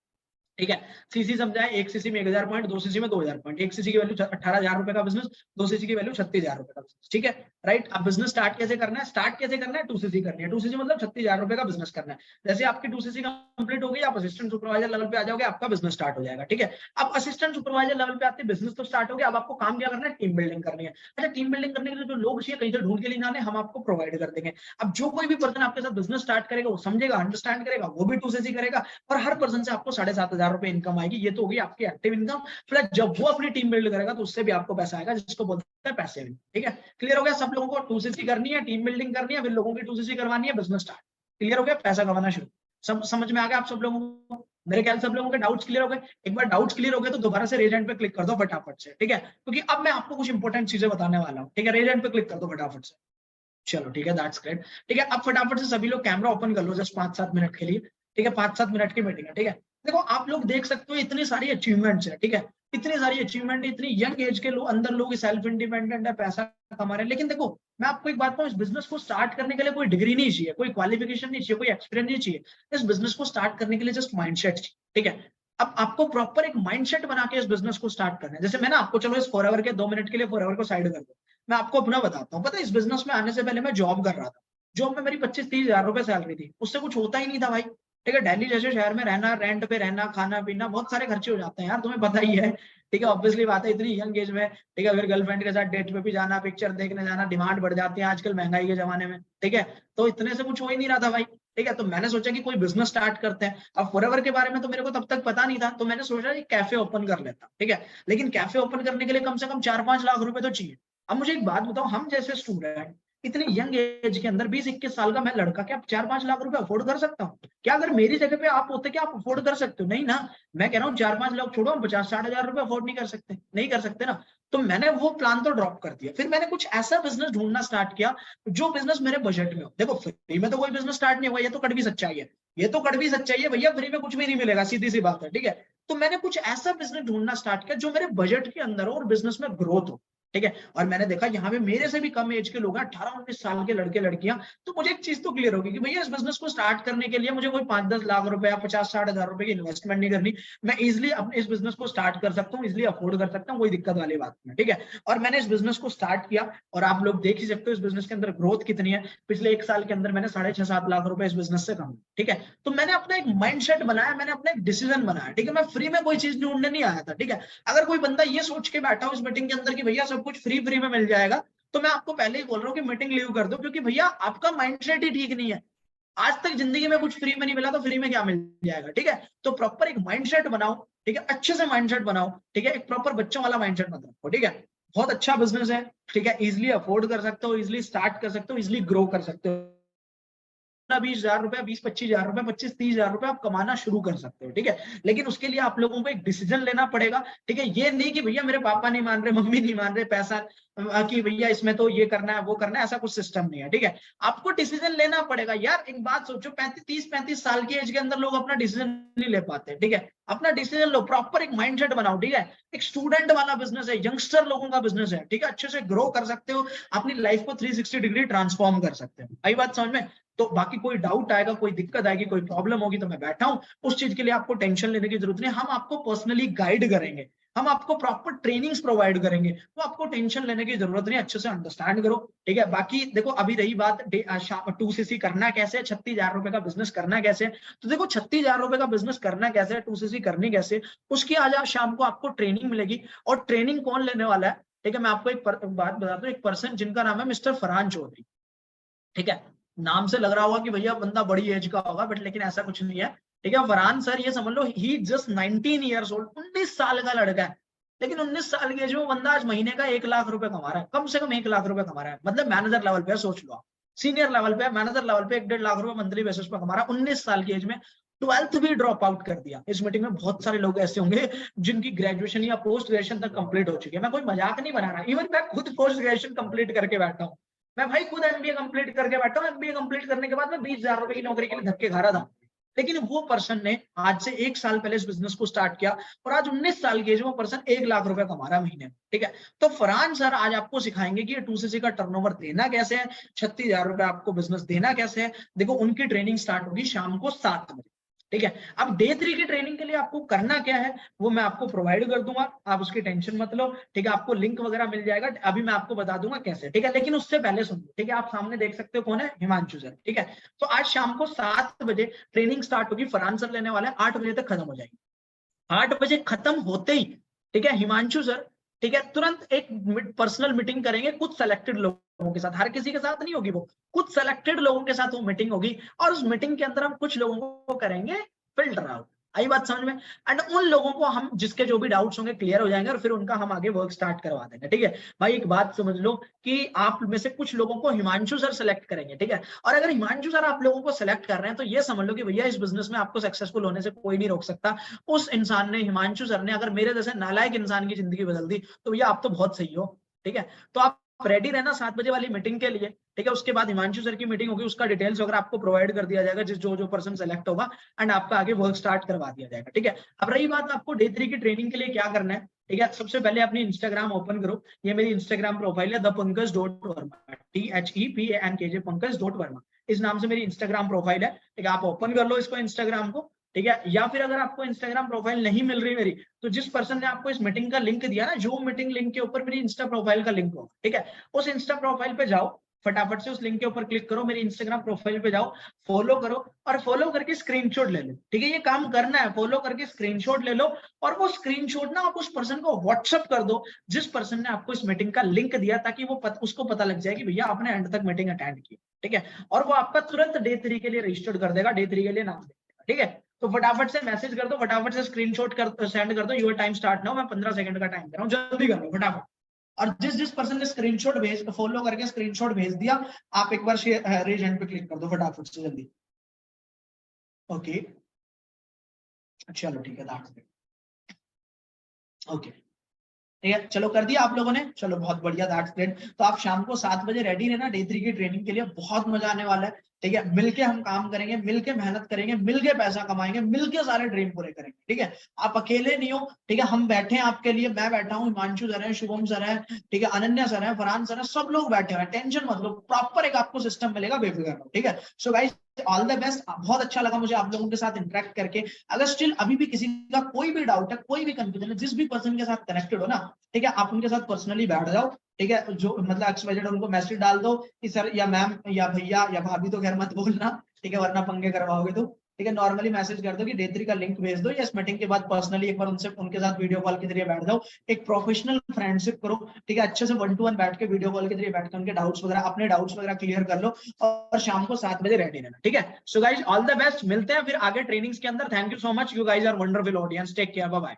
ठीक है, सीसी समझाए, एक सीसी में 1000 पॉइंट, दो सीसी में 2000 पॉइंट, एक सीसी की वैल्यू 18,000 रुपए का बिजनेस, दो सीसी की वैल्यू 36,000 रुपए का बिजनेस। ठीक है, राइट। अब बिजनेस स्टार्ट कैसे करना है? स्टार्ट कैसे करना है? 2 सीसी करनी है। 2 सीसी मतलब 36,000 रुपए का बिजनेस करना है। जैसे आपकी 2 सीसी कंप्लीट हो गई, आप असिस्टेंट सुपरवाइजर लेवल पे आ जाओगे, आपका बिजनेस स्टार्ट हो जाएगा। ठीक है, अब असिस्टेंट सुपरवाइजर लेवल पे आते बिजनेस तो स्टार्ट हो गया, अब आपको काम क्या करना है? टीम बिल्डिंग करनी है। अच्छा, टीम बिल्डिंग करने के लिए जो लोग चाहिए कहीं से ढूंढ के लिए आने, हम आपको प्रोवाइड कर देंगे। अब जो कोई भी पर्सन आपके साथ बिजनेस स्टार्ट करेगा, वो समझेगा, अंडरस्टैंड करेगा, वो भी 2 सीसी करेगा, और हर पर्सन से आपको 7,500 रुपए इनकम आएगी। ये तो होगी आपकी एक्टिव इनकम। प्लस जब वो अपनी टीम बिल्ड करेगा तो उससे भी आपको पैसा आएगा, जिसको बोलते हैं पैसे। ठीक है, क्लियर हो गया? सब लोगों को 2 सीसी करनी है, टीम बिल्डिंग करनी है, फिर लोगों की 2 सीसी करवानी है, बिजनेस स्टार्ट। क्लियर हो गया? पैसा कमाना शुरू। सब समझ में आ गया आप सब लोगों को? मेरे ख्याल सब लोगों के डाउट्स क्लियर हो गए। एक बार डाउट्स क्लियर हो गए तो दोबारा से रेज हैंड पे क्लिक कर दो फटाफट से। ठीक है, क्योंकि अब मैं आपको कुछ इंपॉर्टेंट चीजें बताने वाला हूँ। ठीक है, रेज हैंड पे क्लिक कर दो फटाफट से। चलो ठीक है, दैट्स ग्रेट। ठीक है, अब फटाफट से सभी लोग कैमरा ओपन कर लो, जस्ट 5-7 मिनट के लिए। ठीक है, 5-7 मिनट की मीटिंग है। ठीक है, देखो आप लोग देख सकते हो इतनी सारी अचीवमेंट्स है। ठीक है, इतनी सारी अचीवमेंट, इतनी यंग एज के लोग अंदर, लोग सेल्फ इंडिपेंडेंट है, पैसा कमा रहे हैं। लेकिन देखो मैं आपको एक बात कहूँ, इस बिजनेस को स्टार्ट करने के लिए कोई डिग्री नहीं चाहिए, कोई क्वालिफिकेशन नहीं चाहिए, कोई एक्सपीरियंस नहीं चाहिए। इस बिजनेस को स्टार्ट करने के लिए जस्ट माइंडसेट चाहिए। ठीक है, अब आपको प्रॉपर एक माइंडसेट बना के इस बिजनेस को स्टार्ट करना है। जैसे मैं ना आपको, चलो इस फॉरएवर के 2 मिनट के लिए फॉरएवर को साइड कर दो, मैं आपको अपना बताता हूँ। पता है, इस बिजनेस में आने से पहले मैं जॉब कर रहा था। जॉब में मेरी 25-30 हजार रुपए सैलरी थी, उससे कुछ होता ही नहीं था भाई। ठीक है, दिल्ली जैसे शहर में रहना, रेंट पे रहना, खाना पीना, बहुत सारे खर्चे हो जाते हैं यार, तुम्हें पता ही है। ठीक है, ऑब्वियसली बात है, इतनी यंग एज में। ठीक है, फिर गर्लफ्रेंड के साथ डेट पे भी जाना, पिक्चर देखने जाना, डिमांड बढ़ जाती है आजकल महंगाई के जमाने में। ठीक है, तो इतने से कुछ हो ही नहीं रहा था भाई। ठीक है, तो मैंने सोचा कि कोई बिजनेस स्टार्ट करते हैं। अब फॉरएवर के बारे में तो मेरे को तब तक पता नहीं था, तो मैंने सोचा कि कैफे ओपन कर लेता। ठीक है, लेकिन कैफे ओपन करने के लिए कम से कम 4-5 लाख रुपए तो चाहिए। अब मुझे एक बात बताओ, हम जैसे स्टूडेंट इतनी यंग एज के अंदर, 20-21 साल का मैं लड़का, क्या 4-5 लाख रुपए अफोर्ड कर सकता हूँ? क्या अगर मेरी जगह पे आप होते, क्या आप अफोर्ड कर सकते हो? नहीं ना। मैं कह रहा हूँ 4-5 लाख छोड़ो, हम 50-60 हजार रुपए अफोर्ड नहीं कर सकते, नहीं कर सकते ना। तो मैंने वो प्लान तो ड्रॉप कर दिया। फिर मैंने कुछ ऐसा बिजनेस ढूंढना स्टार्ट किया जो बिजनेस मेरे बजट में हो। देखो फ्री में तो कोई बिजनेस स्टार्ट नहीं हुआ, ये तो कड़वी सच्चाई है। ये तो कड़वी सच्चाई है भैया, फ्री में कुछ भी नहीं मिलेगा, सीधी सी बात है। ठीक है, तो मैंने कुछ ऐसा बिजनेस ढूंढना स्टार्ट किया जो मेरे बजट के अंदर हो और बिजनेस में ग्रोथ हो। ठीक है, और मैंने देखा यहाँ पे मेरे से भी कम एज के लोग हैं, 18-19 साल के लड़के लड़कियां। तो मुझे एक चीज तो क्लियर होगी कि भैया इस बिजनेस को स्टार्ट करने के लिए मुझे कोई 5-10 लाख रुपए या 50-60 हजार रुपए की इन्वेस्टमेंट नहीं करनी। मैं इजिली अपने इस बिजनेस को स्टार्ट कर सकता हूँ, इजिली अफोर्ड कर सकता हूँ, कोई दिक्कत वाली बात नहीं। ठीक है, और मैंने इस बिजनेस को स्टार्ट किया, और आप लोग देख ही सकते हो इस बिजनेस के अंदर ग्रोथ कितनी है। पिछले 1 साल के अंदर मैंने 6.5-7 लाख रुपए इस बिजनेस से कमाए। ठीक है, तो मैंने अपना एक माइंडसेट बनाया, मैंने अपना एक डिसीजन बनाया। ठीक है, मैं फ्री में कोई चीज ढूंढने नहीं आया था। ठीक है, अगर कोई बंदा ये सोच के बैठा हो इस मीटिंग के अंदर कि भैया सब कुछ फ्री फ्री में मिल जाएगा, तो मैं आपको पहले ही बोल रहा हूँ कि मीटिंग लीव कर दो, क्योंकि भैया आपका माइंडसेट ही ठीक नहीं है। आज तक जिंदगी में कुछ फ्री में नहीं मिला, तो फ्री में क्या मिल जाएगा? ठीक है, तो प्रॉपर एक माइंडसेट बनाओ। ठीक है, अच्छे से माइंडसेट बनाओ। ठीक है, एक प्रॉपर बच्चों वाला माइंडसेट मत रखो। ठीक है, बहुत अच्छा बिजनेस है। ठीक है, इजिली अफोर्ड कर सकते हो, इजिली स्टार्ट कर सकते हो, इजिली ग्रो कर सकते हो। 20,000 रुपए, 20-25,000 रुपए, 25-30,000 रुपए आप कमाना शुरू कर सकते हो। ठीक है, लेकिन उसके लिए आप लोगों को एक डिसीजन लेना पड़ेगा। ठीक है, ये नहीं कि भैया मेरे पापा नहीं मान रहे, मम्मी नहीं मान रहे, पैसा कि भैया इसमें तो ये करना है वो करना है, ऐसा कुछ सिस्टम नहीं है। ठीक है, आपको डिसीजन लेना पड़ेगा यार। एक बात सोचो, 30-35 साल की एज के अंदर लोग अपना डिसीजन नहीं ले पाते। ठीक है, अपना डिसीजन लो, प्रॉपर एक माइंडसेट बनाओ। ठीक है, एक स्टूडेंट वाला बिजनेस है, यंगस्टर लोगों का बिजनेस है। ठीक है, अच्छे से ग्रो कर सकते हो, अपनी लाइफ को 360 डिग्री ट्रांसफॉर्म कर सकते हो। आई बात समझ में? तो बाकी कोई डाउट आएगा, कोई दिक्कत आएगी, कोई प्रॉब्लम होगी, तो मैं बैठा हूं। उस चीज के लिए आपको टेंशन लेने की जरूरत नहीं, हम आपको पर्सनली गाइड करेंगे, हम आपको प्रॉपर ट्रेनिंग्स प्रोवाइड करेंगे, तो आपको टेंशन लेने की जरूरत नहीं, अच्छे से अंडरस्टैंड करो। ठीक है, बाकी देखो अभी रही बात 2 सीसी करना कैसे, 36,000 रुपए का बिजनेस करना कैसे। तो देखो 36,000 रुपए का बिजनेस करना कैसे, 2 सीसी करनी कैसे, उसकी आज शाम को आपको ट्रेनिंग मिलेगी। और ट्रेनिंग कौन लेने वाला है? ठीक है, मैं आपको एक बात बताता हूँ। एक पर्सन जिनका नाम है मिस्टर फरहान चौधरी। ठीक है, नाम से लग रहा होगा कि भैया बंदा बड़ी एज का होगा, बट लेकिन ऐसा कुछ नहीं है। ठीक है, फरहान सर ये समझ लो, ही जस्ट 19 ईयर्स ओल्ड, 19 साल का लड़का है। लेकिन 19 साल की एज में बंदा आज महीने का 1 लाख रुपए कमा रहा है, कम से कम 1 लाख रुपए कमा रहा है, मतलब मैनेजर लेवल पे, सोच लो आप। सीनियर लेवल पे, मैनेजर लेवल पे 1-1.5 लाख रुपए मंथली बेसिस पर कमा रहा, 19 साल की एज में 12th भी ड्रॉप आउट कर दिया। इस मीटिंग में बहुत सारे लोग ऐसे होंगे जिनकी ग्रेजुएशन या पोस्ट ग्रेजुएशन तक कंप्लीट हो चुकी है। मैं कोई मजाक नहीं बना रहा, इवन मैं खुद पोस्ट ग्रेजुएशन कंप्लीट करके बैठा हूँ। मैं भाई खुद एमबीए कंप्लीट करके बैठा हूँ। एमबीए कंप्लीट करने के बाद मैं 20,000 रुपए की नौकरी के लिए धक्के खा रहा था, लेकिन वो पर्सन ने आज से 1 साल पहले इस बिजनेस को स्टार्ट किया और आज 19 साल की एज में वो पर्सन 1 लाख रुपए कमा रहा है महीने में। ठीक है, तो फरहान सर आज आपको सिखाएंगे कि ये 2cc का टर्नओवर देना कैसे है, 36,000 रुपए आपको बिजनेस देना कैसे है। देखो उनकी ट्रेनिंग स्टार्ट होगी शाम को 7 बजे। ठीक है, अब डे 3 की ट्रेनिंग के लिए आपको करना क्या है वो मैं आपको प्रोवाइड कर दूंगा, आप उसकी टेंशन मत लो। ठीक है, आपको लिंक वगैरह मिल जाएगा, अभी मैं आपको बता दूंगा कैसे। ठीक है, लेकिन उससे पहले सुनिए। ठीक है, आप सामने देख सकते हो कौन है, हिमांशु सर। ठीक है, तो आज शाम को 7 बजे ट्रेनिंग स्टार्ट होगी, फरहान सर लेने वाले हैं, 8 बजे तक खत्म हो जाएगी। 8 बजे खत्म होते ही ठीक है हिमांशु सर ठीक है तुरंत एक पर्सनल मीटिंग करेंगे कुछ सेलेक्टेड लोगों के साथ, हर किसी के साथ नहीं होगी, वो कुछ सेलेक्टेड लोगों के साथ वो मीटिंग होगी और उस मीटिंग के अंदर हम कुछ लोगों को करेंगे फिल्टर आउट। आई बात समझ में? एंड उन लोगों को हम जिसके जो भी डाउट्स होंगे क्लियर हो जाएंगे और फिर उनका हम आगे वर्क स्टार्ट करवा देंगे। ठीक है भाई, एक बात समझ लो कि आप में से कुछ लोगों को हिमांशु सर सेलेक्ट करेंगे। ठीक है, और अगर हिमांशु सर आप लोगों को सेलेक्ट कर रहे हैं तो ये समझ लो कि भैया इस बिजनेस में आपको सक्सेसफुल होने से कोई नहीं रोक सकता। उस इंसान ने, हिमांशु सर ने अगर मेरे जैसे नालायक इंसान की जिंदगी बदल दी तो भैया आप तो बहुत सही हो। ठीक है, तो आप रेडी रहना 7 बजे वाली मीटिंग के लिए। ठीक है, उसके बाद हिमांशु सर की मीटिंग होगी, उसका डिटेल्स वगैरह आपको प्रोवाइड कर दिया जाएगा, जिस जो पर्सन सेलेक्ट होगा एंड आपका आगे वर्क स्टार्ट करवा दिया जाएगा। ठीक है, अब रही बात आपको डे 3 की ट्रेनिंग के लिए क्या करना है। ठीक है, सबसे पहले अपनी इंस्टाग्राम ओपन करो, ये मेरी इंस्टाग्राम प्रोफाइल है thepankaj.verma, THEPANKJ pankaj.verma, इस नाम से मेरी इंस्टाग्राम प्रोफाइल है। ठीक है, आप ओपन कर लो इसको इंस्टाग्राम को। ठीक है, या फिर अगर आपको इंस्टाग्राम प्रोफाइल नहीं मिल रही मेरी, तो जिस पर्सन ने आपको इस मीटिंग का लिंक दिया ना, जो मीटिंग लिंक के ऊपर मेरी इंस्टा प्रोफाइल का लिंक हो, ठीक है, उस इंस्टा प्रोफाइल पे जाओ, फटाफट से उस लिंक के ऊपर क्लिक करो, मेरी इंस्टाग्राम प्रोफाइल पे जाओ, फॉलो करो और फॉलो करके स्क्रीनशॉट ले लो। ठीक है, ये काम करना है, फॉलो करके स्क्रीनशॉट ले लो और वो स्क्रीनशॉट ना आप उस पर्सन को व्हाट्सएप कर दो जिस पर्सन ने आपको इस मीटिंग का लिंक दिया, ताकि वो उसको पता लग जाए कि भैया आपने एंड तक मीटिंग अटेंड की। ठीक है, और वो आपका तुरंत डे 3 के लिए रजिस्टर्ड कर देगा, डे 3 के लिए नाम देगा। ठीक है, तो फटाफट से मैसेज कर दो, फटाफट से स्क्रीनशॉट कर सेंड कर दो, योर टाइम स्टार्ट नाउ, मैं 15 सेकंड का टाइम दे रहा हूँ, जल्दी कर लो फटाफट। और जिस पर्सन ने स्क्रीनशॉट भेज फॉलो करके स्क्रीनशॉट भेज दिया, आप एक बार शेयर रेज हैंड पे क्लिक कर दो फटाफट से जल्दी। ओके चलो ठीक है, ओके ठीक है, चलो कर दिया आप लोगों ने, चलो बहुत बढ़िया, दैट्स ग्रेट। तो आप शाम को 7 बजे रेडी रहना डे 3 की ट्रेनिंग के लिए, बहुत मजा आने वाला है। ठीक है, मिलके हम काम करेंगे, मिलके मेहनत करेंगे, मिलके पैसा कमाएंगे, मिलके सारे ड्रीम पूरे करेंगे। ठीक है, आप अकेले नहीं हो। ठीक है, हम बैठे हैं आपके लिए, मैं बैठा हूँ, हिमांशु सर है, शुभम सर है, ठीक है, अनन्या सर है, फरहान सर है, सब लोग बैठे हैं, टेंशन मत लो, प्रॉपर एक आपको सिस्टम मिलेगा, बेफिक्र रहो। ठीक है, so guys all the best, बहुत अच्छा लगा मुझे आप लोगों के साथ इंटरेक्ट करके। अगर स्टिल अभी भी किसी का कोई भी डाउट है, कोई भी कंफ्यूजन है, जिस भी पर्सन के साथ कनेक्टेड हो ना, ठीक है, आप उनके साथ पर्सनली बैठ जाओ। ठीक है, जो मतलब एक्सवाइजेड उनको मैसेज डाल दो कि सर या मैम या भैया या भाभी तो खैर मत बोलना, ठीक है, वरना पंगे करवाओगे तो। ठीक है, नॉर्मली मैसेज कर दो कि डे 3 का लिंक भेज दो, या इस मीटिंग के बाद पर्सनली एक बार उनसे उनके साथ वीडियो कॉल के जरिए बैठ जाओ, एक प्रोफेशनल फ्रेंडशिप करो। ठीक है, अच्छे से 1 to 1 बैठ के वीडियो कॉल के जरिए बैठ के उनके डाउट्स वगैरह, अपने डाउट्स वगैरह क्लियर कर लो और शाम को 7 बजे रेडी रहना। ठीक है, so guys all the best, मिलते हैं फिर आगे ट्रेनिंग्स के अंदर। Thank you so much, you guys are wonderful audience, take care, bye bye.